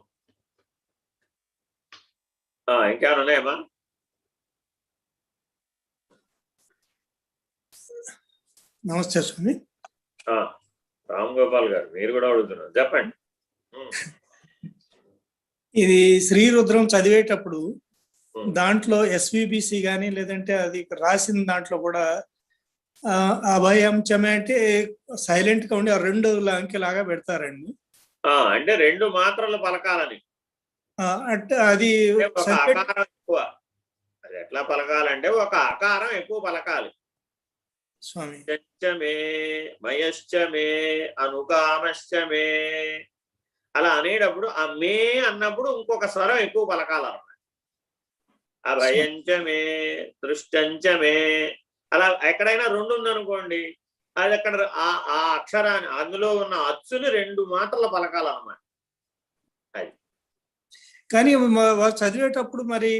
ఇంకేమైనా ఉన్నాయమ్మా? నమస్తే స్వామి. రామ్ గోపాల్ గారు మీరు కూడా అడుగుతున్నారు, చెప్పండి. ఇది శ్రీరుద్రం చదివేటప్పుడు దాంట్లో ఎస్విబిసి కానీ లేదంటే అది రాసిన దాంట్లో కూడా అభయం చమే అంటే సైలెంట్ గా ఉండి ఆ 2 అంకెలాగా పెడతారండి. అంటే 2 మాత్రలు పలకాలని. అంటే అది ఎక్కువ, అది ఎట్లా పలకాలంటే ఒక ఆకారం ఎక్కువ పలకాలి. స్వామి మే మయశ్చమే అనుకామశ్చమే అలా అనేటప్పుడు ఆ మే అన్నప్పుడు ఇంకొక స్వరం ఎక్కువ పలకాలన్నమాట. అభయంచమే దృష్టంచమే అలా ఎక్కడైనా 2 ఉందనుకోండి, అది అక్కడ ఆ అక్షరాన్ని అందులో ఉన్న అచ్చుని 2 మాటలు పలకాలన్నమాట. అది కానీ వారు చదివేటప్పుడు మరి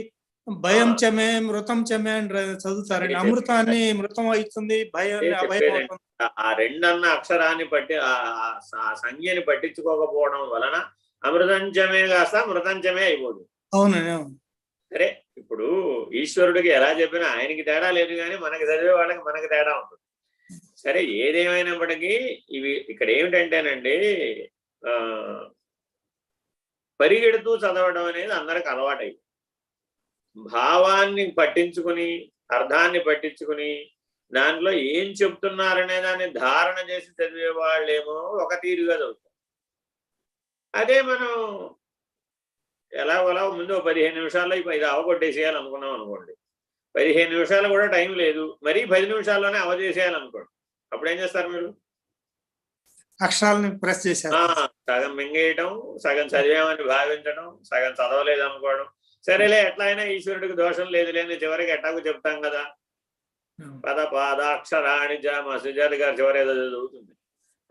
భయం చమే మృతం చమే అని చదువుతారండి. అమృతాన్ని మృతం అవుతుంది, భయాన్ని అభయం అవుతుంది. ఆ 2 అన్న అక్షరాన్ని పట్టి ఆ సంజ్ఞని పట్టించుకోకపోవడం వలన అమృతంచమే కాస్త మృతంచమే అయిపోతుంది. అవునండి, అవును. సరే, ఇప్పుడు ఈశ్వరుడికి ఎలా చెప్పినా ఆయనకి తేడా లేదు, కానీ మనకి చదివే వాళ్ళకి మనకి తేడా ఉంటుంది. సరే, ఏదేమైనప్పటికీ ఇవి ఇక్కడ ఏమిటంటేనండి, పరిగెడుతూ చదవడం అనేది అందరికి అలవాటైంది. భావాన్ని పట్టించుకుని అర్థాన్ని పట్టించుకుని దాంట్లో ఏం చెప్తున్నారనే దాన్ని ధారణ చేసి చదివే వాళ్ళేమో ఒక తీరుగా చదువుతారు. అదే మనం ఎలా ముందు 15 నిమిషాల్లో ఇది అవగొట్టేసేయాలనుకున్నాం అనుకోండి, 15 నిమిషాలు కూడా టైం లేదు, మరీ 10 నిమిషాల్లోనే అవజేసేయాలనుకోండి, అప్పుడు ఏం చేస్తారు మీరు? అక్షరాలను ప్రెస్ చేశారు. సగం మింగేయటం, సగం చదివామని భావించడం, సగం చదవలేదు అనుకోవడం. సరేలే, ఎట్లా అయినా ఈశ్వరుడికి దోషం లేదు లేని చివరికి ఎట్టాకు చెప్తాం కదా, పద పాదాక్షరాణి సుజాత గారు చివరి ఏదో చదువుతుంది,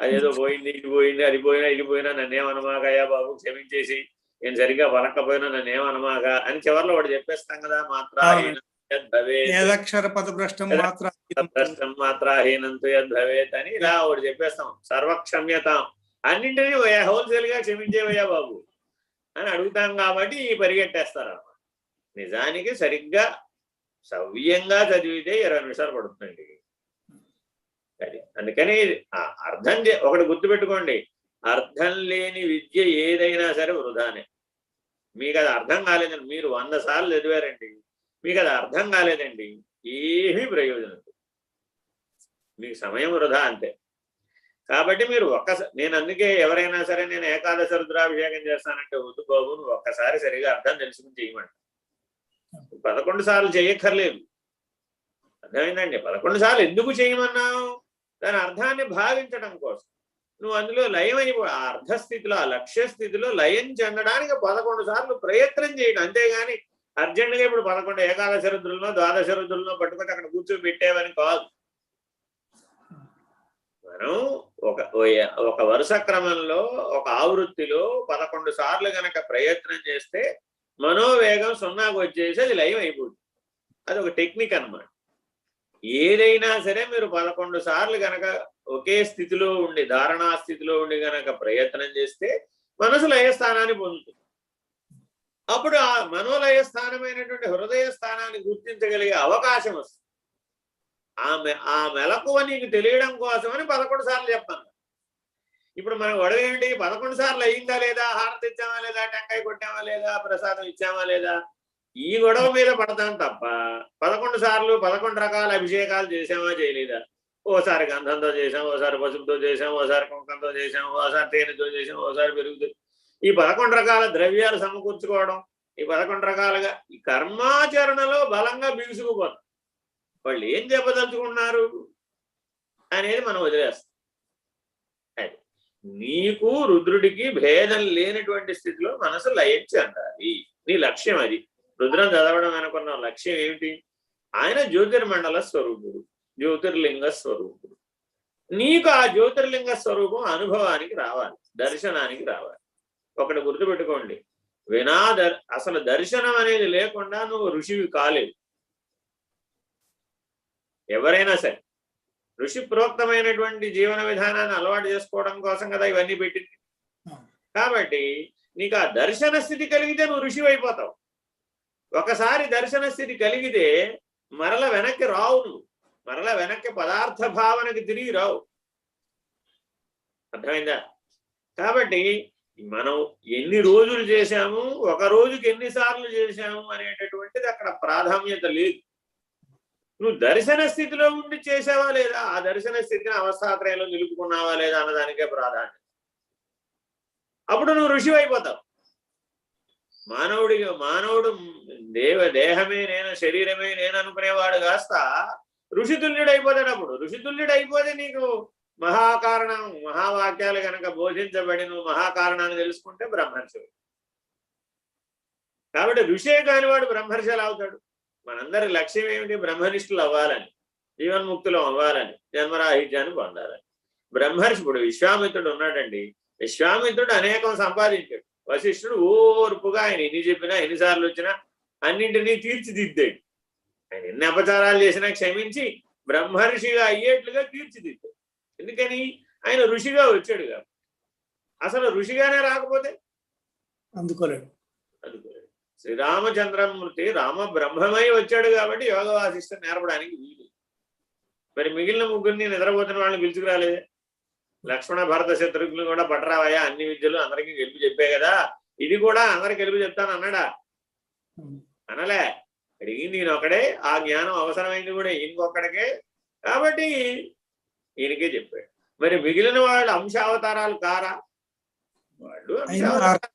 అదేదో పోయింది ఇది పోయింది అది పోయినా ఇది పోయినా నన్నేమనమాకయ్యా బాబు క్షమించేసి, నేను సరిగ్గా పలకపోయినా నన్నేమనమాక అని చివరిలో వాడు చెప్పేస్తాం కదా. ఏదక్షర పదభ్రష్టం మాత్రాహీనంతో యద్భవేత్ అని ఇలా ఒకటి చెప్పేస్తాం. సర్వక్షమ్యతాం, అన్నింటినీ హోల్సేల్ గా క్షమించేవయ్యా బాబు అని అడుగుతాం కాబట్టి పరిగెట్టేస్తారు అన్నమాట. నిజానికి సరిగ్గా సవ్యంగా చదివితే 20 నిమిషాలు పడుతుందండి. అది అందుకని అర్థం ఒకటి గుర్తుపెట్టుకోండి, అర్థం లేని విద్య ఏదైనా సరే వృధానే. మీకు అది అర్థం కాలేదండి, మీరు 100 సార్లు చదివారండి, మీకు అది అర్థం కాలేదండి, ఏమీ ప్రయోజనం, మీకు సమయం వృధా అంతే. కాబట్టి మీరు నేను అందుకే ఎవరైనా సరే నేను ఏకాదశ రుద్రాభిషేకం చేస్తానంటే వద్దు బాబు, నువ్వు ఒక్కసారి సరిగా అర్థం తెలుసుకుని చేయమంట. 11 సార్లు చేయక్కర్లేదు, అర్థమైందండి? 11 సార్లు ఎందుకు చేయమన్నావు? దాని అర్థాన్ని భావించడం కోసం. నువ్వు అందులో లయం ఆ అర్ధస్థితిలో, ఆ లక్ష్య స్థితిలో లయం చెందడానికి 11 సార్లు ప్రయత్నం చేయడం, అంతేగాని అర్జెంటుగా ఇప్పుడు 11 ఏకాదశ రుద్రులను ద్వాదశ రుద్రులను పట్టుకొని అక్కడ కూర్చొని పెట్టేవని కాదు. మనం ఒక వరుస క్రమంలో ఒక ఆవృత్తిలో 11 సార్లు గనక ప్రయత్నం చేస్తే మనోవేగం 0కు వచ్చేసి అది లయం అయిపోతుంది. అది ఒక టెక్నిక్ అన్నమాట. ఏదైనా సరే మీరు 11 సార్లు గనక ఒకే స్థితిలో ఉండి, ధారణా స్థితిలో ఉండి గనక ప్రయత్నం చేస్తే మనసు లయస్థానాన్ని పొందుతుంది. అప్పుడు ఆ మనోలయ స్థానమైనటువంటి హృదయ స్థానాన్ని గుర్తించగలిగే అవకాశం వస్తుంది. ఆ మెలకువ నీకు తెలియడం కోసమని 11 సార్లు చెప్తాను. ఇప్పుడు మనం గొడవ ఏంటి? 11 సార్లు అయ్యిందా లేదా, హారతి ఇచ్చామా లేదా, టెంకాయ కొట్టామా లేదా, ప్రసాదం ఇచ్చామా లేదా, ఈ గొడవ మీద పడతాం తప్ప 11 సార్లు 11 రకాల అభిషేకాలు చేసామా చేయలేదా, ఓసారి గంధంతో చేసాం, ఓసారి పసుపుతో చేసాం, ఓసారి కుంకంతో చేసాం, ఓసారి తేనెతో చేసాం, ఓసారి పెరుగుతో, ఈ 11 రకాల ద్రవ్యాలు సమకూర్చుకోవడం, ఈ 11 రకాలుగా ఈ కర్మాచరణలో బలంగా బిగుసుకుపోతాం. వాళ్ళు ఏం చెప్పదలుచుకున్నారు అనేది మనం వదిలేస్తాం. అది నీకు రుద్రుడికి భేదం లేనటువంటి స్థితిలో మనసు లయం చెందాలి. నీ లక్ష్యం అది. రుద్రం చదవడం అనుకున్న లక్ష్యం ఏమిటి? ఆయన జ్యోతిర్మండల స్వరూపుడు, జ్యోతిర్లింగ స్వరూపుడు. నీకు ఆ జ్యోతిర్లింగ స్వరూపం అనుభవానికి రావాలి, దర్శనానికి రావాలి. ఒకటి గుర్తుపెట్టుకోండి, అసలు దర్శనం అనేది లేకుండా నువ్వు ఋషివి కాలేవు. ఎవరైనా సరే ఋషి ప్రోక్తమైనటువంటి జీవన విధానాన్ని అలవాటు చేసుకోవడం కోసం కదా ఇవన్నీ పెట్టింది. కాబట్టి నీకు ఆ దర్శన స్థితి కలిగితే నువ్వు ఋషివి అయిపోతావు. ఒకసారి దర్శన స్థితి కలిగితే మరల వెనక్కి రావు, నువ్వు మరల వెనక్కి పదార్థ భావనకి తిరిగి రావు. అర్థమైందా? కాబట్టి మనం ఎన్ని రోజులు చేశాము, ఒక రోజుకి ఎన్నిసార్లు చేశాము అనేటటువంటిది అక్కడ ప్రాధాన్యత లేదు. నువ్వు దర్శన స్థితిలో ఉండి చేసావా లేదా, ఆ దర్శన స్థితిని అవస్థాత్రయంలో నిలుపుకున్నావా లేదా అన్నదానికే ప్రాధాన్యత. అప్పుడు నువ్వు ఋషివి అయిపోతావు. మానవుడు దేహమే నేను, శరీరమే నేను అనుకునేవాడు కాస్త ఋషితుల్యుడు అయిపోతాడు. అప్పుడు ఋషితుల్యుడు అయిపోతే నీకు మహాకారణం మహావాక్యాలు కనుక బోధించబడి నువ్వు మహాకారణాన్ని తెలుసుకుంటే బ్రహ్మర్షి. కాబట్టి ఋషే కానివాడు బ్రహ్మర్షి ఎలా అవుతాడు? మనందరి లక్ష్యం ఏమిటి? బ్రహ్మనిష్ఠులు అవ్వాలని, జీవన్ముక్తులు అవ్వాలని, జన్మరాహిత్యాన్ని పొందాలని. బ్రహ్మర్షి ఇప్పుడు విశ్వామిత్రుడు ఉన్నాడండి. విశ్వామిత్రుడు అనేకం సంపాదించాడు. వశిష్ఠుడు ఓర్పుగా ఆయన ఎన్ని చెప్పినా ఎన్నిసార్లు వచ్చినా అన్నింటినీ తీర్చిదిద్దాడు. ఆయన ఎన్ని అపచారాలు చేసినా క్షమించి బ్రహ్మర్షిగా అయ్యేట్లుగా తీర్చిదిద్దాడు. ఎందుకని? ఆయన ఋషిగా వచ్చాడు కాబట్టి. అసలు ఋషిగానే రాకపోతే అందుకోలేడు. శ్రీరామచంద్రమూర్తి రామ బ్రహ్మమై వచ్చాడు కాబట్టి యోగ వాసిష్టం నేర్పడానికి వీలు. మరి మిగిలిన ముగ్గురిని నిద్రపోతున్న వాళ్ళని పిలుచుకురాలేదే? లక్ష్మణ భరత శత్రుఘ్నులు కూడా పట్టరావయ్యా, అన్ని విద్యలు అందరికీ గెలిపి చెప్పే కదా, ఇది కూడా అందరికి గెలిపి చెప్తాను అన్నాడా? అనలే. అడిగింది ఈయన ఒకడే, ఆ జ్ఞానం అవసరమైంది కూడా ఈయనకొక్కడికే, కాబట్టి ఈయనకే చెప్పాడు. మరి మిగిలిన వాళ్ళు అంశావతారాలు కారా? వాళ్ళు అంశావతారాలు,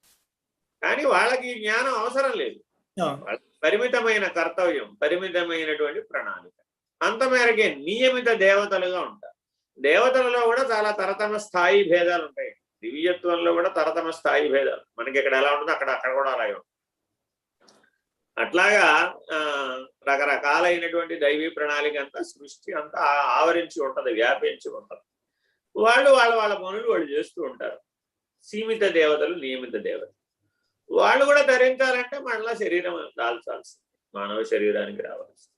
కానీ వాళ్ళకి ఈ జ్ఞానం అవసరం లేదు. పరిమితమైన కర్తవ్యం, పరిమితమైనటువంటి ప్రణాళిక, అంత మేరకే నియమిత దేవతలుగా ఉంటారు. దేవతలలో కూడా చాలా తరతమ స్థాయి భేదాలు ఉంటాయి. దివ్యత్వంలో కూడా తరతమ స్థాయి భేదాలు. మనకి ఇక్కడ ఎలా ఉంటుందో అక్కడ కూడా అలాగే ఉంటుంది. అట్లాగా రకరకాలైనటువంటి దైవీ ప్రణాళిక అంతా, సృష్టి అంతా ఆవరించి ఉంటది, వ్యాపించి ఉంటది. వాళ్ళు వాళ్ళ పనులు వాళ్ళు చేస్తూ ఉంటారు. సీమిత దేవతలు, నియమిత దేవతలు. వాళ్ళు కూడా ధరించాలంటే మళ్ళా శరీరం దాల్చాల్సింది, మానవ శరీరానికి రావాల్సింది.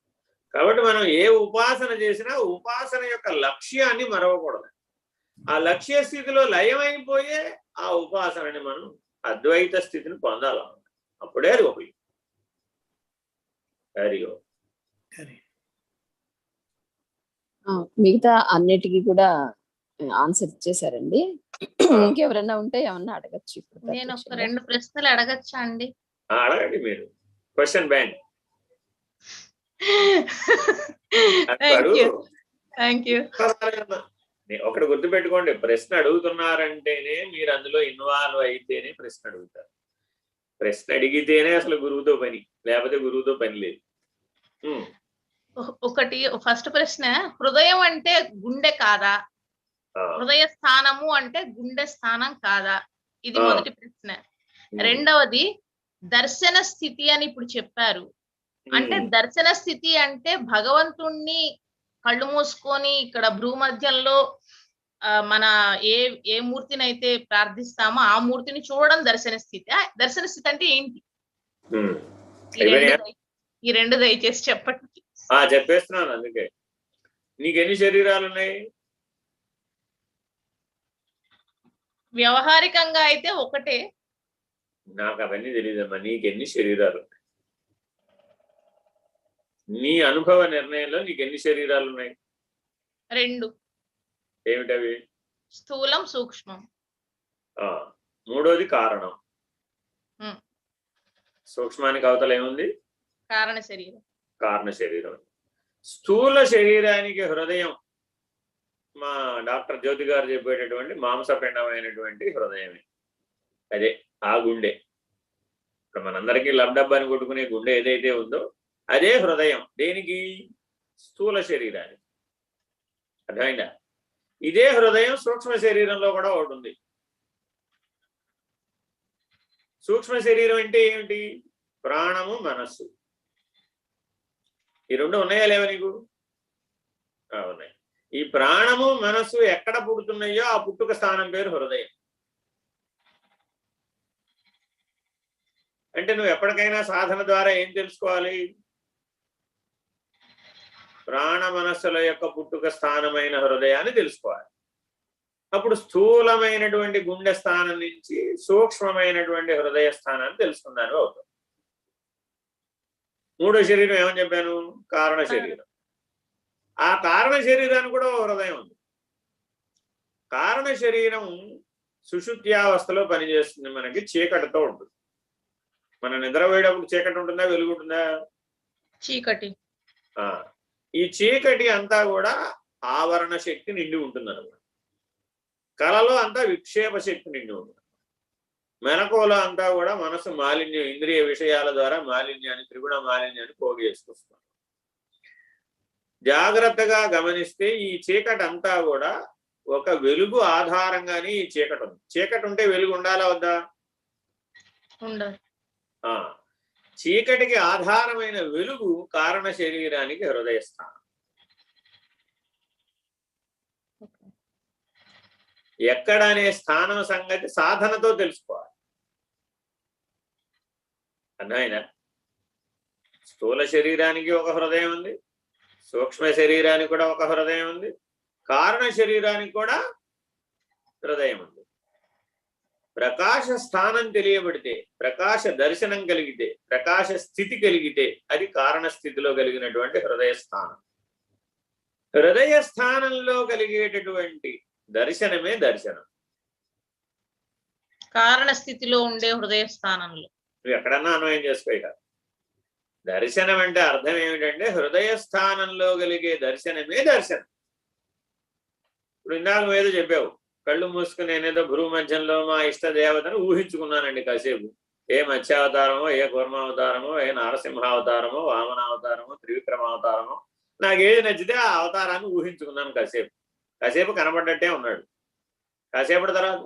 కాబట్టి మనం ఏ ఉపాసన చేసినా ఉపాసన యొక్క లక్ష్యాన్ని మరవకూడదు. ఆ లక్ష్య స్థితిలో లయమైపోయే ఆ ఉపాసనని మనం అద్వైత స్థితిని పొందాలన్నమాట. అప్పుడే అది ఉపయోగం. మిగతా అన్నిటికీ కూడా ఆన్సర్ ఇచ్చేసారండి. ఇంకెవరైనా ఉంటే ఏమన్నా అడగచ్చు. ఇప్పుడు నేను ఒక 2 ప్రశ్నలు అడగచ్చా అండి? అడగండి మీరు. Question bank. ఒకటి గుర్తుపెట్టుకోండి, ప్రశ్న అడుగుతున్నారంటేనే మీరు అందులో ఇన్వాల్వ్ అయితేనే ప్రశ్న అడుగుతారు. ప్రశ్న అడిగితేనే అసలు గురువుతో పని, లేకపోతే గురువుతో పని లేదు. ఒకటి ఫస్ట్ ప్రశ్న, హృదయం అంటే గుండె కాదా? హృదయ స్థానము అంటే గుండె స్థానం కాదా? ఇది మొదటి ప్రశ్న. రెండవది, దర్శన స్థితి అని ఇప్పుడు చెప్పారు. అంటే దర్శన స్థితి అంటే భగవంతుణ్ణి కళ్ళు మూసుకొని ఇక్కడ భ్రూమధ్యంలో మన ఏ మూర్తిని అయితే ప్రార్థిస్తామో ఆ మూర్తిని చూడడం దర్శన స్థితి. దర్శన స్థితి అంటే ఏంటి? ఈ రెండు దయచేసి చెప్పండి. చెప్పేస్తున్నాను. అందుకే నీకు ఎన్ని శరీరాలు ఉన్నాయి? వ్యవహారికంగా అయితే ఒకటే. నాకు అవన్నీ తెలియదమ్మా. నీకు ఎన్ని శరీరాలు ఉన్నాయి? నీ అనుభవ నిర్ణయంలో నీకు ఎన్ని శరీరాలు ఉన్నాయి? 2. ఏమిటవి? స్థూలం, సూక్ష్మం. మూడోది కారణం. సూక్ష్మానికి అవతల ఏముంది? కారణ శరీరం. కారణ శరీరం. స్థూల శరీరానికి హృదయం మా డాక్టర్ జ్యోతి గారు చెప్పేటటువంటి మాంసపిండమైనటువంటి హృదయమే. అదే ఆ గుండె. ఇప్పుడు మనందరికీ లబ్డబ్బాని కొట్టుకునే గుండె ఏదైతే ఉందో అదే హృదయం. దేనికి? స్థూల శరీరానికి. అర్థమైందా? ఇదే హృదయం సూక్ష్మ శరీరంలో కూడా ఒకటి ఉంది. సూక్ష్మ శరీరం అంటే ఏమిటి? ప్రాణము, మనస్సు. ఈ 2 ఉన్నాయా లేవా నీకు? ఉన్నాయి. ఈ ప్రాణము, మనస్సు ఎక్కడ పుడుతున్నాయో ఆ పుట్టుక స్థానం పేరు హృదయం. అంటే నువ్వు ఎప్పటికైనా సాధన ద్వారా ఏం తెలుసుకోవాలి? ప్రాణ మనస్సుల యొక్క పుట్టుక స్థానమైన హృదయాన్ని తెలుసుకోవాలి. అప్పుడు స్థూలమైనటువంటి గుండె స్థానం నుంచి సూక్ష్మమైనటువంటి హృదయ స్థానాన్ని తెలుసుకున్నాను అవుతుంది. మూడో శరీరం ఏమని చెప్పాను? కారణ శరీరం. ఆ కారణ శరీరానికి కూడా హృదయం ఉంది. కారణ శరీరం సుషుప్త్యావస్థలో పనిచేస్తుంది. మనకి చీకటితో ఉంటుంది. మన నిద్రపోయేటప్పుడు చీకటి ఉంటుందా, వెలుగు ఉంటుందా? చీకటి. ఈ చీకటి అంతా కూడా ఆవరణ శక్తి నిండి ఉంటుంది అన్నమాట. కళలో అంతా విక్షేప శక్తి నిండి ఉంటుంది. మెలకువలో అంతా కూడా మనసు మాలిన్యం, ఇంద్రియ విషయాల ద్వారా మాలిన్యాన్ని, త్రిగుణ మాలిన్యాన్ని పోగు చేసుకొస్తుంది. జాగ్రత్తగా గమనిస్తే ఈ చీకటి అంతా కూడా ఒక వెలుగు ఆధారంగానే ఈ చీకటి ఉంది. చీకటి ఉంటే వెలుగు ఉండాలా వద్దా? ఉండదు. చీకటికి ఆధారమైన వెలుగు కారణ శరీరానికి హృదయ స్థానం. ఎక్కడ అనే స్థానం సంగతి సాధనతో తెలుసుకోవాలి. అర్థమైనా? స్థూల శరీరానికి ఒక హృదయం ఉంది, సూక్ష్మ శరీరానికి కూడా ఒక హృదయం ఉంది, కారణ శరీరానికి కూడా హృదయం ఉంది. ప్రకాశ స్థానం తెలియబడితే, ప్రకాశ దర్శనం కలిగితే, ప్రకాశ స్థితి కలిగితే అది కారణ స్థితిలో కలిగినటువంటి హృదయ స్థానం. హృదయ స్థానంలో కలిగేటటువంటి దర్శనమే దర్శనం. కారణ స్థితిలో ఉండే హృదయ స్థానంలో నువ్వు ఎక్కడన్నా అన్వయం చేసుకోక. దర్శనం అంటే అర్థం ఏమిటంటే హృదయ స్థానంలో కలిగే దర్శనమే దర్శనం. ఇప్పుడు ఇందాక నువ్వేదో చెప్పావు, కళ్ళు మూసుకుని నేనేదో భ్రూ మధ్యంలో మా ఇష్ట దేవతను ఊహించుకున్నానండి కాసేపు. ఏ మత్స్యావతారమో, ఏ కూర్మావతారమో, ఏ నరసింహావతారమో, వామనావతారమో, త్రివిక్రమావతారమో, నాకు ఏది నచ్చితే ఆ అవతారాన్ని ఊహించుకున్నాను. కాసేపు కనబడ్డట్టే ఉన్నాడు. కాసేపటి తర్వాత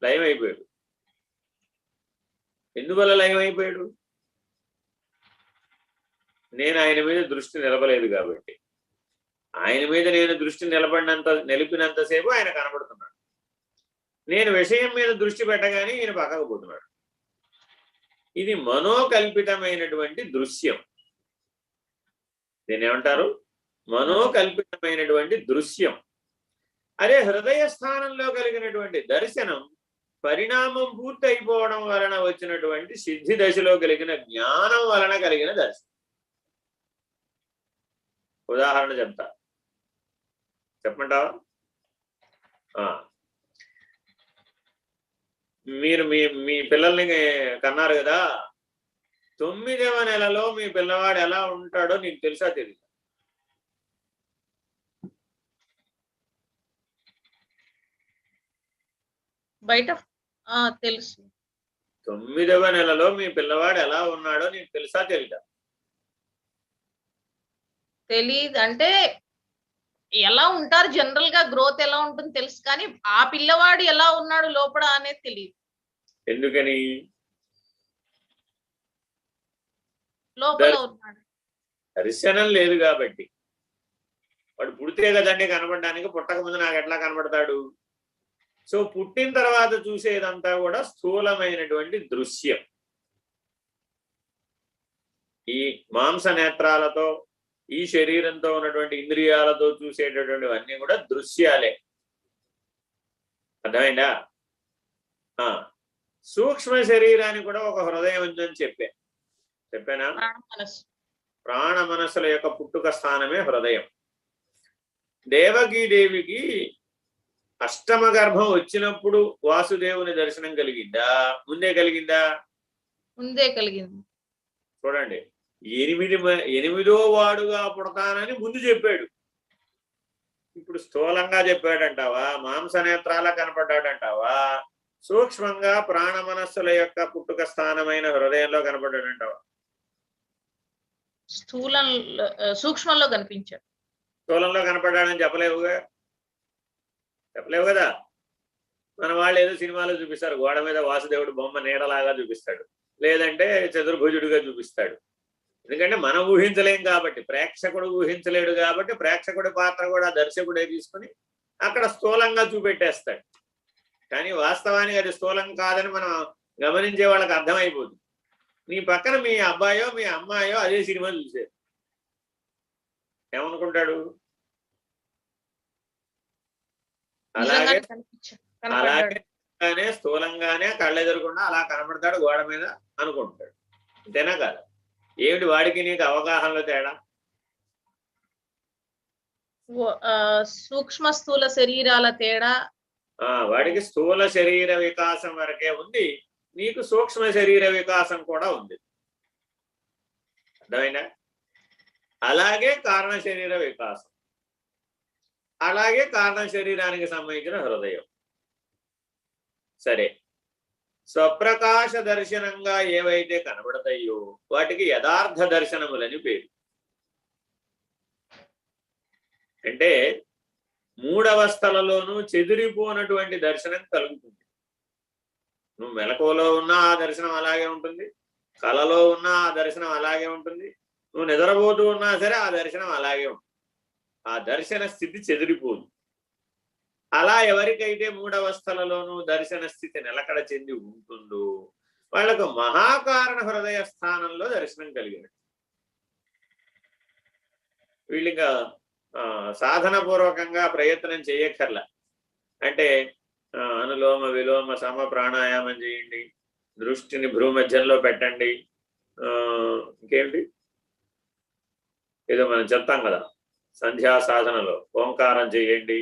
లయం అయిపోయాడు. ఎందువల్ల లయం అయిపోయాడు? నేను ఆయన మీద దృష్టి నిలపలేదు కాబట్టి. ఆయన మీద నేను దృష్టి నిలిపినంతసేపు ఆయన కనబడుతున్నాడు. నేను విషయం మీద దృష్టి పెట్టగానే ఈయన పక్కకు పోతున్నాడు. ఇది మనోకల్పితమైనటువంటి దృశ్యం. దీన్ని ఏమంటారు? మనోకల్పితమైనటువంటి దృశ్యం. అదే హృదయ స్థానంలో కలిగినటువంటి దర్శనం పరిణామం పూర్తి అయిపోవడం వలన వచ్చినటువంటి సిద్ధి దశలో కలిగిన జ్ఞానం వలన కలిగిన దర్శనం. ఉదాహరణ చెప్తా, చెప్పమంటావా? మీరు మీ పిల్లల్ని కన్నారు కదా, 9వ నెలలో మీ పిల్లవాడు ఎలా ఉంటాడో నీకు తెలుసా తెలియదు? బయట తెలుసు. 9వ నెలలో మీ పిల్లవాడు ఎలా ఉన్నాడో నీకు తెలుసా తెలీదా? తెలీదు. అంటే ఎలా ఉంటారు జనరల్ గా, గ్రోత్ ఎలా ఉంటుంది తెలుసు, కానీ ఆ పిల్లవాడు ఎలా ఉన్నాడు లోపల అనేది తెలియదు. ఎందుకని? లోపల ఉన్నాడు, దర్శనం లేదు కాబట్టి. వాడు పుడితే కదండి కనబడడానికి, పుట్టక ముందు నాకు ఎట్లా కనబడతాడు? సో పుట్టిన తర్వాత చూసేదంతా కూడా స్థూలమైనటువంటి దృశ్యం. ఈ మాంస నేత్రాలతో, ఈ శరీరంతో ఉన్నటువంటి ఇంద్రియాలతో చూసేటటువంటివన్నీ కూడా దృశ్యాలే. అర్థమైందా? సూక్ష్మ శరీరానికి కూడా ఒక హృదయం ఉందని చెప్పానా? ప్రాణ మనస్సుల యొక్క పుట్టుక స్థానమే హృదయం. దేవకీదేవికి అష్టమ గర్భం వచ్చినప్పుడు వాసుదేవుని దర్శనం కలిగిందా? ముందే కలిగిందా? ముందే కలిగింది. చూడండి, 8వ వాడుగా పుడతానని ముందు చెప్పాడు. ఇప్పుడు స్థూలంగా చెప్పాడంటావా? మాంసనేత్రాల కనపడ్డాడంటావా? సూక్ష్మంగా ప్రాణ మనస్సుల యొక్క పుట్టుక స్థానమైన హృదయంలో కనపడ్డాడంటావా? సూక్ష్మంలో కనిపించాడు. స్థూలంలో కనపడ్డాడని చెప్పలేవు కదా. మన వాళ్ళు ఏదో సినిమాలో చూపిస్తారు, గోడ మీద వాసుదేవుడు బొమ్మ నీడలాగా చూపిస్తాడు, లేదంటే చతుర్భుజుడిగా చూపిస్తాడు. ఎందుకంటే మనం ఊహించలేం కాబట్టి, ప్రేక్షకుడు ఊహించలేడు కాబట్టి, ప్రేక్షకుడి పాత్ర కూడా దర్శకుడే తీసుకుని అక్కడ స్థూలంగా చూపెట్టేస్తాడు. కానీ వాస్తవానికి అది స్థూలం కాదని మనం గమనించే వాళ్ళకి అర్థమైపోతుంది. నీ పక్కన మీ అబ్బాయో మీ అమ్మాయో అదే సినిమా చూసారు, ఏమనుకుంటాడు? అలాగే స్థూలంగానే కళ్ళెదురకుండా అలా కనబడతాడు గోడ మీద అనుకుంటాడు. అంతేనా కాదు? ఏమిటి వాడికి నీకు అవగాహనలో తేడా? సూక్ష్మ స్థూల శరీరాల తేడా. వాడికి స్థూల శరీర వికాసం వరకే ఉంది, నీకు సూక్ష్మ శరీర వికాసం కూడా ఉంది. అర్థమైనా? అలాగే కారణ శరీర వికాసం, అలాగే కారణ శరీరానికి సంబంధించిన హృదయం. సరే, స్వప్రకాశ దర్శనంగా ఏవైతే కనబడతాయో వాటికి యథార్థ దర్శనములని పేరు. అంటే మూడవస్థలలోనూ చెదిరిపోనటువంటి దర్శనం కలుగుతుంది. నువ్వు మెలకువలో ఉన్నా ఆ దర్శనం అలాగే ఉంటుంది, కలలో ఉన్నా ఆ దర్శనం అలాగే ఉంటుంది, నువ్వు నిద్రపోతూ ఉన్నా సరే ఆ దర్శనం అలాగే ఉంటుంది. ఆ దర్శన స్థితి చెదిరిపోదు. అలా ఎవరికైతే మూడవస్థలలోనూ దర్శన స్థితి నిలకడ చెంది ఉంటుందో వాళ్ళకు మహాకారణ హృదయ స్థానంలో దర్శనం కలిగినట్టు. వీళ్ళిగా సాధన పూర్వకంగా ప్రయత్నం చేయక్కర్లా. అంటే అనులోమ విలోమ సమ ప్రాణాయామం చేయండి, దృష్టిని భ్రూమధ్యంలో పెట్టండి, ఇంకేంటి ఏదో మనం చెప్తాం కదా సంధ్యా సాధనలో ఓంకారం చేయండి,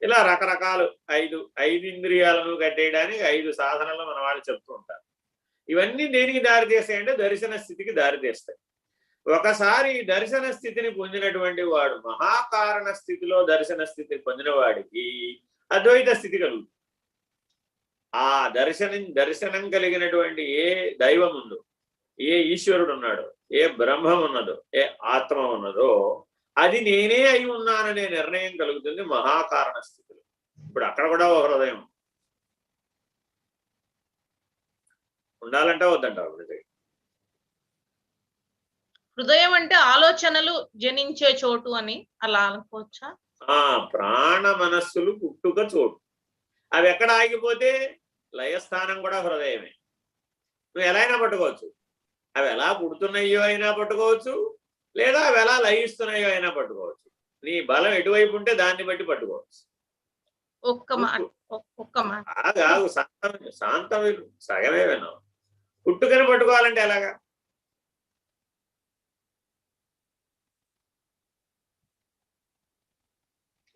ఇలా రకరకాలు 5 ఇంద్రియాలను కట్టేయడానికి 5 సాధనలు మన వాళ్ళు చెప్తూ ఉంటారు. ఇవన్నీ దేనికి దారితీస్తాయంటే దర్శన స్థితికి దారితీస్తాయి. ఒకసారి దర్శన స్థితిని పొందినటువంటి వాడు, మహాకారణ స్థితిలో దర్శన స్థితిని పొందిన వాడికి అద్వైత స్థితి కలుగుతుంది. ఆ దర్శనం కలిగినటువంటి ఏ దైవం ఉందో, ఏ ఈశ్వరుడు ఉన్నాడో, ఏ బ్రహ్మం ఉన్నదో, ఏ ఆత్మ ఉన్నదో అది నేనే అయి ఉన్నాననే నిర్ణయం కలుగుతుంది మహాకారణ స్థితిలో. ఇప్పుడు అక్కడ కూడా ఒక హృదయం ఉండాలంటే వద్దంటావు. హృదయం అంటే ఆలోచనలు జనించే చోటు అని అలా అనుకోవచ్చా? ప్రాణ మనస్సులు పుట్టుక చోటు. అవి ఎక్కడ ఆగిపోతే లయస్థానం కూడా హృదయమే. నువ్వు ఎలా అయినా పట్టుకోవచ్చు. అవి ఎలా పుడుతున్నాయో అయినా పట్టుకోవచ్చు, లేదా అవి ఎలా లయిస్తున్నాయో అయినా పట్టుకోవచ్చు. నీ బలం ఎటువైపు ఉంటే దాన్ని బట్టి పట్టుకోవచ్చు. ఆగు శాంతం సగమే విన్నావు. పుట్టుకని పట్టుకోవాలంటే ఎలాగా?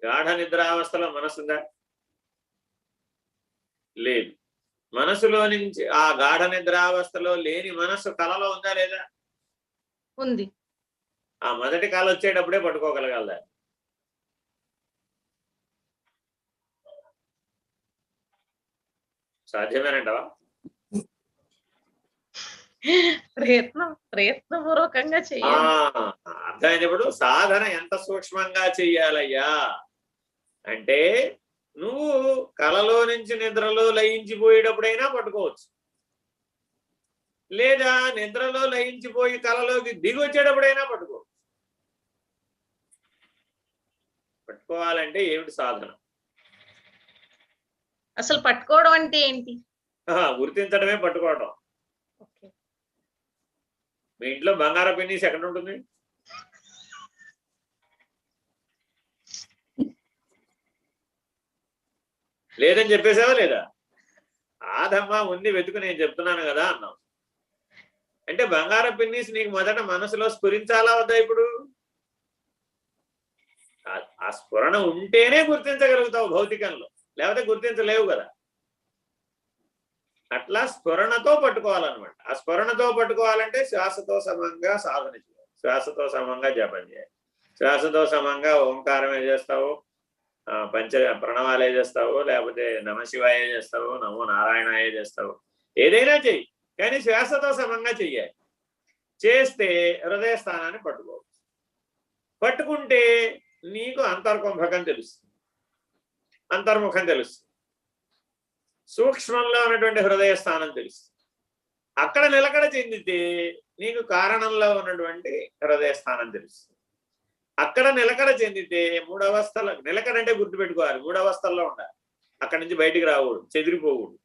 గాఢ నిద్రావస్థలో మనసుందా? లేదు. మనసులో నుంచి ఆ గాఢ నిద్రావస్థలో లేని మనస్సు కలలో ఉందా లేదా? ఉంది. ఆ మొదటి కాలు వచ్చేటప్పుడే పట్టుకోగలగాలి. సాధ్యమేనంటవా? ప్రయత్నపూర్వకంగా చేయాలి. అర్థమైనప్పుడు సాధన ఎంత సూక్ష్మంగా చెయ్యాలయ్యా అంటే, నువ్వు కలలో నుంచి నిద్రలో లయించిపోయేటప్పుడైనా పట్టుకోవచ్చు, లేదా నిద్రలో లయించిపోయి కలలోకి దిగి వచ్చేటప్పుడైనా పట్టుకోవచ్చు. పట్టుకోవాలంటే ఏమిటి సాధన? అసలు పట్టుకోవడం అంటే ఏంటి? గుర్తించడమే పట్టుకోవడం. మీ ఇంట్లో బంగార పెన్నీస్ ఎక్కడ ఉంటుంది? లేదని చెప్పేసావా లేదా? ఆదమ్మా ఉంది, వెతుకు, నేను చెప్తున్నాను కదా అన్నావు. అంటే బంగార పిన్నీస్ నీకు మొదట మనసులో స్ఫురించాలా వద్దా? ఇప్పుడు ఆ స్ఫురణ ఉంటేనే గుర్తించగలుగుతావు భౌతికంలో, లేకపోతే గుర్తించలేవు కదా. అట్లా స్ఫురణతో పట్టుకోవాలన్నమాట. ఆ స్ఫురణతో పట్టుకోవాలంటే శ్వాసతో సమంగా సాధన చేయాలి, శ్వాసతో సమంగా జపం చేయాలి. శ్వాసతో సమంగా ఓంకారమే చేస్తావు, పంచ ప్రణవాలే చేస్తావు, లేకపోతే నమశివాయ చేస్తావు, నమో నారాయణాయ చేస్తావు, ఏదైనా చెయ్యి, కానీ శ్వాసతో సమంగా చెయ్యాలి. చేస్తే హృదయ స్థానాన్ని పట్టుకోవచ్చు. పట్టుకుంటే నీకు అంతర్కుంభకం తెలుస్తుంది, అంతర్ముఖం తెలుస్తుంది, సూక్ష్మంలో ఉన్నటువంటి హృదయ స్థానం తెలుస్తుంది. అక్కడ నిలకడ చెందితే నీకు కారణంలో ఉన్నటువంటి హృదయ స్థానం తెలుస్తుంది. అక్కడ నిలకడ చెందితే మూడవస్థల నిలకడ అంటే గుర్తుపెట్టుకోవాలి, మూడవస్థల్లో ఉండాలి, అక్కడి నుంచి బయటికి రాకూడదు, చెదిరిపోకూడదు.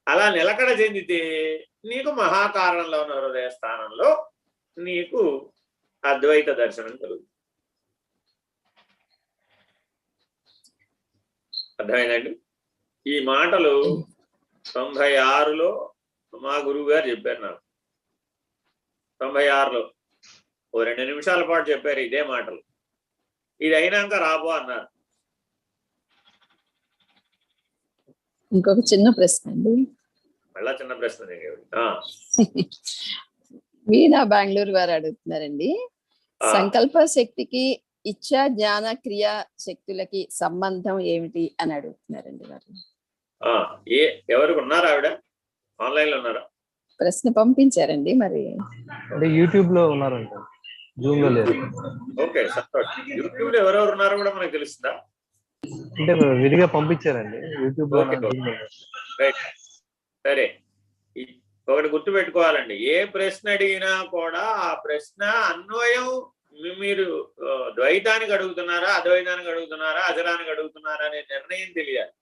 అలా నిలకడ చెందితే నీకు మహాకారణంలో ఉన్న హృదయ స్థానంలో నీకు అద్వైత దర్శనం కలుగుతుంది. అర్థమైందండి? ఈ మాటలు 96లో మా గురువు గారు చెప్పారు నాకు. 96లో ఓ 2 నిమిషాల పాటు చెప్పారు ఇదే మాటలు. ఇది అయినాక రాబో అన్నారు. ఇంకొక చిన్న ప్రశ్న అండి. మళ్ళా చిన్న ప్రశ్న. వీణా బెంగళూరు వారు అడుగుతున్నారండి, సంకల్ప శక్తికి ఇచ్చా జ్ఞాన క్రియా శక్తులకి సంబంధం ఏమిటి అని అడుగుతున్నారండి వారు. ఎవరికి ఉన్నారా? ఆవిడ ఆన్లైన్ లో ఉన్నారా? ప్రశ్న పంపించారండి, మరి యూట్యూబ్ లో ఉన్నారంట, జూమ్ లో లేదు. ఓకే, యూట్యూబ్ లో ఎవరెవరు ఉన్నారో కూడా మనకు తెలుస్తుందా? అంటే విడిగా పంపించారండి యూట్యూబ్ లో. ఓకే, రైట్, సరే. ఒకటి గుర్తు పెట్టుకోవాలండి, ఏ ప్రశ్న అడిగినా కూడా ఆ ప్రశ్న అన్వయం మీరు ద్వైతానికి అడుగుతున్నారా, అద్వైతానికి అడుగుతున్నారా, అచలానికి అడుగుతున్నారా అనే నిర్ణయం తెలియాలి.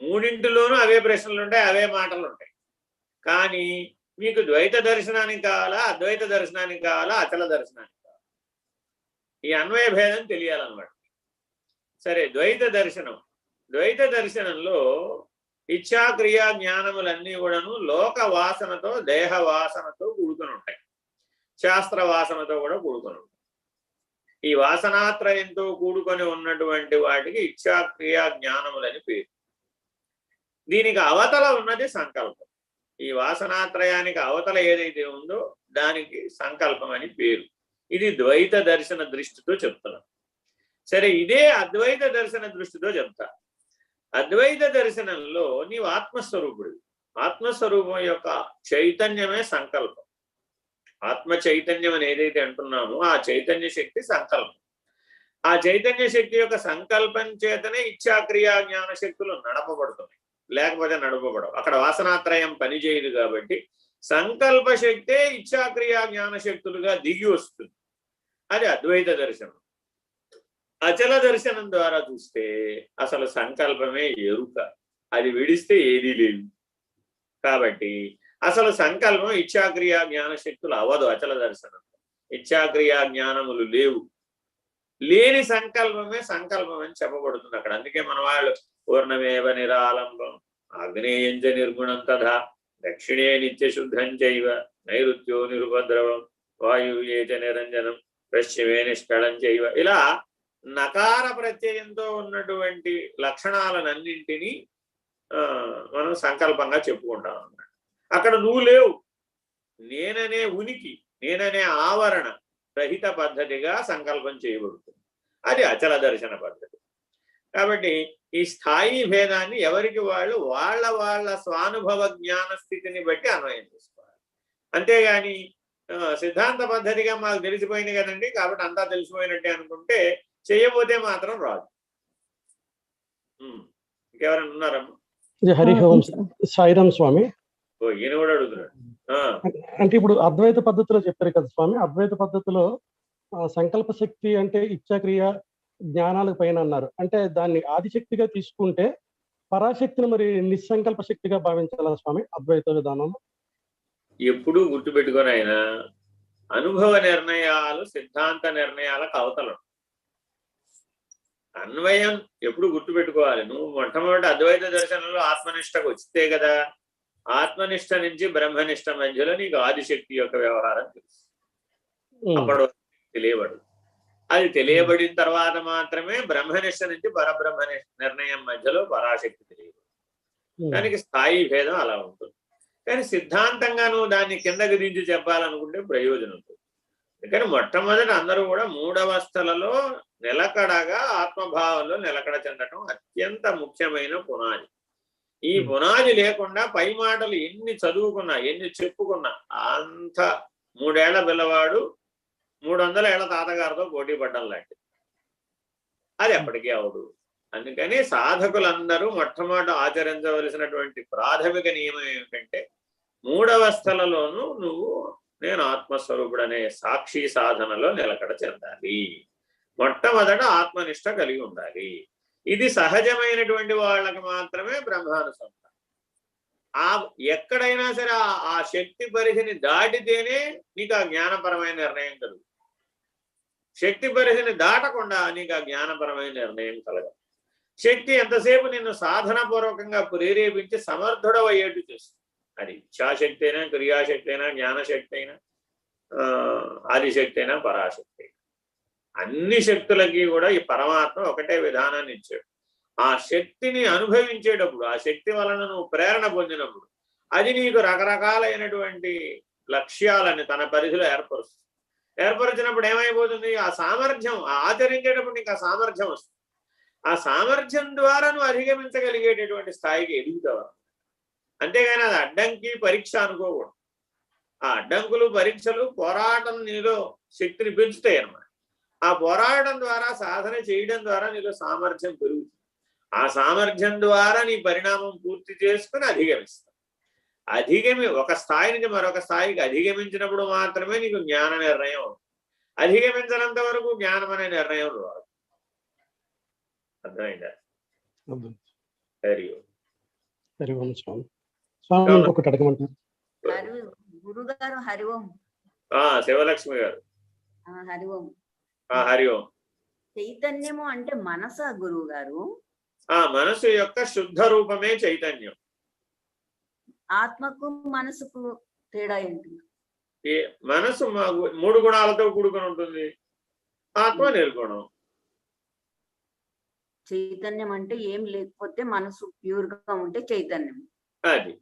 మూడింటిలోనూ అవే ప్రశ్నలు ఉంటాయి, అవే మాటలు ఉంటాయి. కానీ మీకు ద్వైత దర్శనానికి కావాలా, అద్వైత దర్శనానికి కావాలా, అచల దర్శనానికి కావాలా, ఈ అన్వయ భేదం తెలియాలన్నమాట. సరే, ద్వైత దర్శనం. ద్వైత దర్శనంలో ఇచ్ఛాక్రియా జ్ఞానములన్నీ కూడాను లోక వాసనతో, దేహ వాసనతో కూడుకొని ఉంటాయి, శాస్త్ర వాసనతో కూడా కూడుకొని ఉంటాయి. ఈ వాసనాత్రయంతో కూడుకొని ఉన్నటువంటి వాటికి ఇచ్ఛాక్రియా జ్ఞానములని పేరు. దీనికి అవతల ఉన్నది సంకల్పం. ఈ వాసనాత్రయానికి అవతల ఏదైతే ఉందో దానికి సంకల్పం అని పేరు. ఇది ద్వైత దర్శన దృష్టితో చెప్తున్నాం. సరే, ఇదే అద్వైత దర్శన దృష్టితో చెప్తా. అద్వైత దర్శనంలో నీవు ఆత్మస్వరూపుడు. ఆత్మస్వరూపం యొక్క చైతన్యమే సంకల్పం. ఆత్మ చైతన్యం అని ఏదైతే అంటున్నామో ఆ చైతన్య శక్తి సంకల్పం. ఆ చైతన్య శక్తి యొక్క సంకల్పం చేతనే ఇచ్ఛాక్రియా జ్ఞాన శక్తులు నడపబడుతున్నాయి, లేకపోతే నడపబడవు. అక్కడ వాసనాత్రయం పనిచేయదు కాబట్టి సంకల్ప శక్తే ఇచ్ఛాక్రియా జ్ఞాన శక్తులుగా దిగి వస్తుంది. అది అద్వైత దర్శనం. అచల దర్శనం ద్వారా చూస్తే అసలు సంకల్పమే ఎరుక, అది విడిస్తే ఏదీ లేదు. కాబట్టి అసలు సంకల్పం ఇచ్ఛాక్రియా జ్ఞాన శక్తులు అవ్వదు. అచల దర్శనం ఇచ్ఛాక్రియా జ్ఞానములు లేవు. లేని సంకల్పమే సంకల్పం అని చెప్పబడుతుంది అక్కడ. అందుకే మన వాళ్ళు పూర్ణమేవ నిరాలంబం ఆగ్నేయంచ నిర్గుణం తథా దక్షిణే నిత్యశుద్ధం చైవ నైరుత్యో నిరుపద్రవం వాయుయేచ నిరంజనం పశ్చిమే నిష్కళం చైవ, ఇలా నకార ప్రత్యయంతో ఉన్నటువంటి లక్షణాలన్నింటినీ మనం సంకల్పంగా చెప్పుకుంటాం అన్నమాట. అక్కడ నువ్వు లేవు. నేననే ఉనికి, నేననే ఆవరణ రహిత పద్ధతిగా సంకల్పం చేయబడుతుంది. అది అచల దర్శన పద్ధతి. కాబట్టి ఈ స్థాయి భేదాన్ని ఎవరికి వాళ్ళు వాళ్ళ వాళ్ళ స్వానుభవ జ్ఞాన స్థితిని బట్టి అన్వయం చేసుకోవాలి. అంతేగాని సిద్ధాంత పద్ధతిగా మాకు తెలిసిపోయింది కదండి కాబట్టి అంతా తెలిసిపోయినట్టే అనుకుంటే చేయబోతే మాత్రం రాదు. ఇంకెవరైనా ఉన్నారమ్మా? హరి ఓం సాయిరామ్ స్వామి. ఓ, ఈయన కూడా అడుగుతున్నాడు. అంటే ఇప్పుడు అద్వైత పద్ధతిలో చెప్పారు కదా స్వామి, అద్వైత పద్ధతిలో సంకల్ప శక్తి అంటే ఇచ్ఛాక్రియ జ్ఞానాలకు పైన అన్నారు. అంటే దాన్ని ఆదిశక్తిగా తీసుకుంటే పరాశక్తిని మరి నిస్సంకల్ప శక్తిగా భావించాలా స్వామి అద్వైత విధానం? ఎప్పుడూ గుర్తుపెట్టుకొని ఆయన అనుభవ నిర్ణయాలు సిద్ధాంత నిర్ణయాలకు అవతలం. అన్వయం ఎప్పుడు గుర్తుపెట్టుకోవాలి. నువ్వు మొట్టమొదటి అద్వైత దర్శనంలో ఆత్మనిష్టకు వచ్చితే కదా, ఆత్మనిష్ట నుంచి బ్రహ్మనిష్ట మధ్యలో నీకు ఆదిశక్తి యొక్క వ్యవహారం తెలుసు. అప్పటి తెలియబడు. అది తెలియబడిన తర్వాత మాత్రమే బ్రహ్మనిష్ట నుంచి పరబ్రహ్మ నిర్ణయం మధ్యలో పరాశక్తి తెలియబడు. దానికి స్థాయి భేదం అలా ఉంటుంది. కానీ సిద్ధాంతంగా నువ్వు దాన్ని కిందకి దించి చెప్పాలనుకుంటే ప్రయోజనం ఉంటుంది. అందుకని మొట్టమొదటి అందరూ కూడా మూడవస్థలలో నిలకడగా ఆత్మభావంలో నిలకడ చెందటం అత్యంత ముఖ్యమైన పునాది. ఈ పునాది లేకుండా పై మాటలు ఎన్ని చదువుకున్నా ఎన్ని చెప్పుకున్నా అంత 3 ఏళ్ల పిల్లవాడు 300 ఏళ్ల తాతగారితో పోటీ పడ్డం లాంటిది. అది ఎప్పటికీ అవదు. అందుకని సాధకులందరూ మొట్టమొదట ఆచరించవలసినటువంటి ప్రాథమిక నియమం ఏమిటంటే మూడవస్థలలోనూ నువ్వు నేను ఆత్మస్వరూపుడు అనే సాక్షి సాధనలో నిలకడ చెందాలి. మొట్టమొదట ఆత్మనిష్ట కలిగి ఉండాలి. ఇది సహజమైనటువంటి వాళ్ళకి మాత్రమే బ్రహ్మానుసంధానం. ఎక్కడైనా సరే ఆ శక్తి పరిధిని దాటితేనే నీకు ఆ జ్ఞానపరమైన నిర్ణయం కలుగుతుంది. శక్తి పరిధిని దాటకుండా నీకు ఆ జ్ఞానపరమైన నిర్ణయం కలగదు. శక్తి ఎంతసేపు నిన్ను సాధనపూర్వకంగా ప్రేరేపించి సమర్థుడవయ్యేట్టు చేస్తుంది. అది ఇచ్ఛాశక్తి అయినా, క్రియాశక్తి అయినా, జ్ఞానశక్తి అయినా, ఆదిశక్తి అయినా, పరాశక్తి అయినా, అన్ని శక్తులకి కూడా ఈ పరమాత్మ ఒకటే విధానాన్ని ఇచ్చాడు. ఆ శక్తిని అనుభవించేటప్పుడు, ఆ శక్తి వలన నువ్వు ప్రేరణ పొందినప్పుడు అది నీకు రకరకాలైనటువంటి లక్ష్యాలని తన పరిధిలో ఏర్పరుస్తుంది. ఏర్పరిచినప్పుడు ఏమైపోతుంది, ఆ సామర్థ్యం ఆచరించేటప్పుడు నీకు ఆ సామర్థ్యం వస్తుంది. ఆ సామర్థ్యం ద్వారా నువ్వు అధిగమించగలిగేటటువంటి స్థాయికి ఎదుగుతావు. అంతేగాని అది అడ్డంకి పరీక్ష అనుకోకూడదు. ఆ అడ్డంకులు పరీక్షలు పోరాటం నీలో శక్తిని పెంచుతాయి అన్నమాట. ఆ పోరాడడం ద్వారా, సాధన చేయడం ద్వారా నీలో సామర్థ్యం పెరుగుతుంది. ఆ సామర్థ్యం ద్వారా నీ పరిణామం పూర్తి చేసుకుని అధిగమిస్తావు. ఒక స్థాయి నుంచి మరొక స్థాయికి అధిగమించినప్పుడు మాత్రమే నీకు జ్ఞాన నిర్ణయం అవుతుంది. అధిగమించినంత వరకు జ్ఞానం అనే నిర్ణయం రాదు. అర్థమైందా? స్వామి ఇంకొకటి అడగమంటారు? గురుగారు హరి ఓం. శివలక్ష్మి గారు హరి ఓం. హరి ఓం. చైతన్యము అంటే మనసా గురువు గారు? మనసు యొక్క శుద్ధ రూపమే చైతన్యం. ఆత్మకు మనసుకు తేడా ఏంటి? మనసు 3 గుణాలతో కూడుకుని ఉంటుంది. ఆత్మ నిర్గుణం. చైతన్యం అంటే ఏం లేకపోతే మనసు ప్యూర్ గా ఉంటే చైతన్యం. అది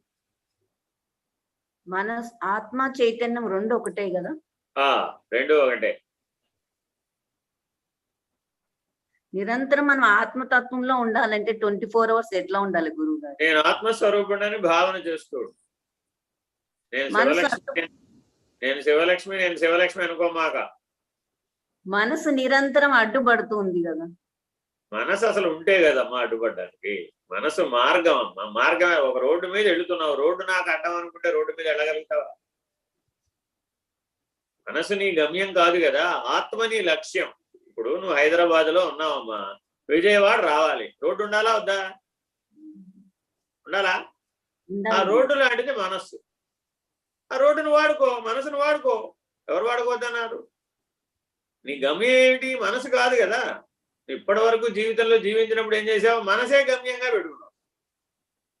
మనసు ఆత్మ చైతన్యం రెండు ఒకటే కదా? రెండు ఒకటే. నిరంతరం మనం ఆత్మతత్వంలో ఉండాలంటే 24 hours ఎట్లా ఉండాలి గురువు గారు? నేను ఆత్మస్వరూపుడని భావన చేసుకోడు. నేను శివలక్ష్మి అనుకోమాక. మనసు నిరంతరం అడ్డుపడుతుంది కదా? మనసు అసలు ఉంటే కదమ్మా అడ్డుపడడానికి. మనసు మార్గం అమ్మా. మార్గమే. ఒక రోడ్డు మీద వెళుతున్నావు, రోడ్డు నాకు అడ్డం అనుకుంటే రోడ్డు మీద వెళ్ళగలుగుతావా? మనసు నీ గమ్యం కాదు కదా, ఆత్మ నీ లక్ష్యం. ఇప్పుడు నువ్వు హైదరాబాద్ లో ఉన్నావమ్మా, విజయవాడ రావాలి, రోడ్డు ఉండాలా వద్దా? ఉండాలా? ఆ రోడ్డు లాంటిది మనస్సు. ఆ రోడ్డును వాడుకో, మనసును వాడుకో. ఎవరు వాడుకోవద్దన్నారు? నీ గమ్యం ఏమిటి? మనసు కాదు కదా. ఇప్పటి వరకు జీవితంలో జీవించినప్పుడు ఏం చేసావు? మనసే గమ్యంగా పెట్టుకున్నావు.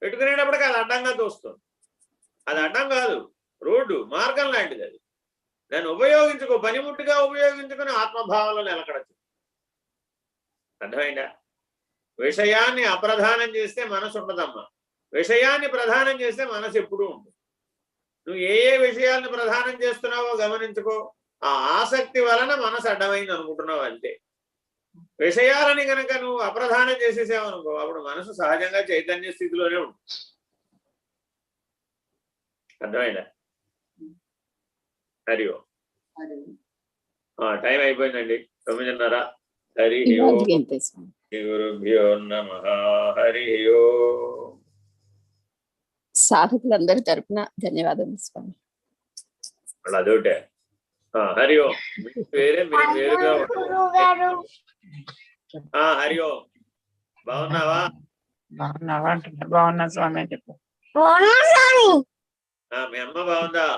పెట్టుకునేటప్పటికి అది అడ్డంగా తోస్తుంది. అది అడ్డం కాదు, రోడ్డు మార్గం లాంటిది. అది దాన్ని ఉపయోగించుకో, పనిముట్టుగా ఉపయోగించుకుని ఆత్మభావంలో నిలకడచ్చు. అర్థమైందా? విషయాన్ని అప్రధానం చేస్తే మనసు ఉండదమ్మా. విషయాన్ని ప్రధానం చేస్తే మనసు ఎప్పుడూ ఉంటుంది. నువ్వు ఏ విషయాలను ప్రధానం చేస్తున్నావో గమనించుకో. ఆ ఆసక్తి వలన మనసు అడ్డమైంది అనుకుంటున్నావు అంతే. విషయాలని కనుక నువ్వు అప్రధానం చేసేసావనుకో, అప్పుడు మనసు సహజంగా చైతన్య స్థితిలోనే ఉంటుంది. అర్థమైందా? హరి ఓం. టైం అయిపోయిందండి, 9:30. హరి ఓం. గురుభ్యో నమః. హరి ఓం. సాధకులందరి తరపున ధన్యవాదాలు స్వామి. అదొకటే. హరి ఓం. వేరే మీరు వేరుగా ఉంటారు. హరి ఓం. బాగున్నావా? బాగున్నా స్వామి. చెప్పు. మీ అమ్మ బాగుందా?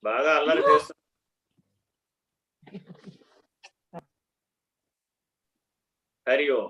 బాగా అల్లరి చేస్తా. హరి ఓం.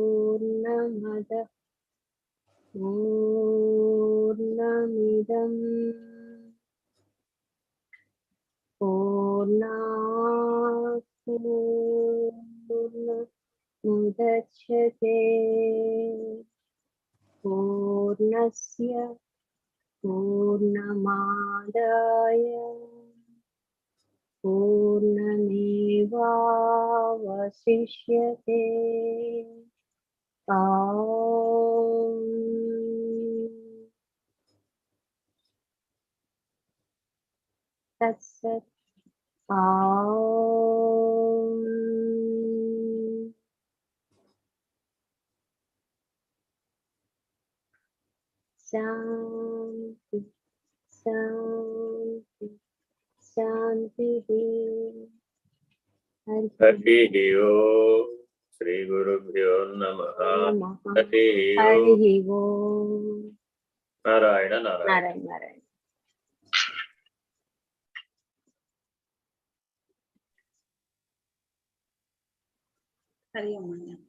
పూర్ణమద పూర్ణమిదం పూర్ణాత్ పూర్ణముదచ్యతే పూర్ణస్య పూర్ణమాదాయ పూర్ణమేవావశిష్యతే. తత్సత్. శాంతి శాంతి శాంతి. హరి ఓం. శ్రీ గురుభ్యో నమః. హరి ఓం. నారాయణ నారాయణ. నారాయణ నారాయణ. హరి ఓం అండి.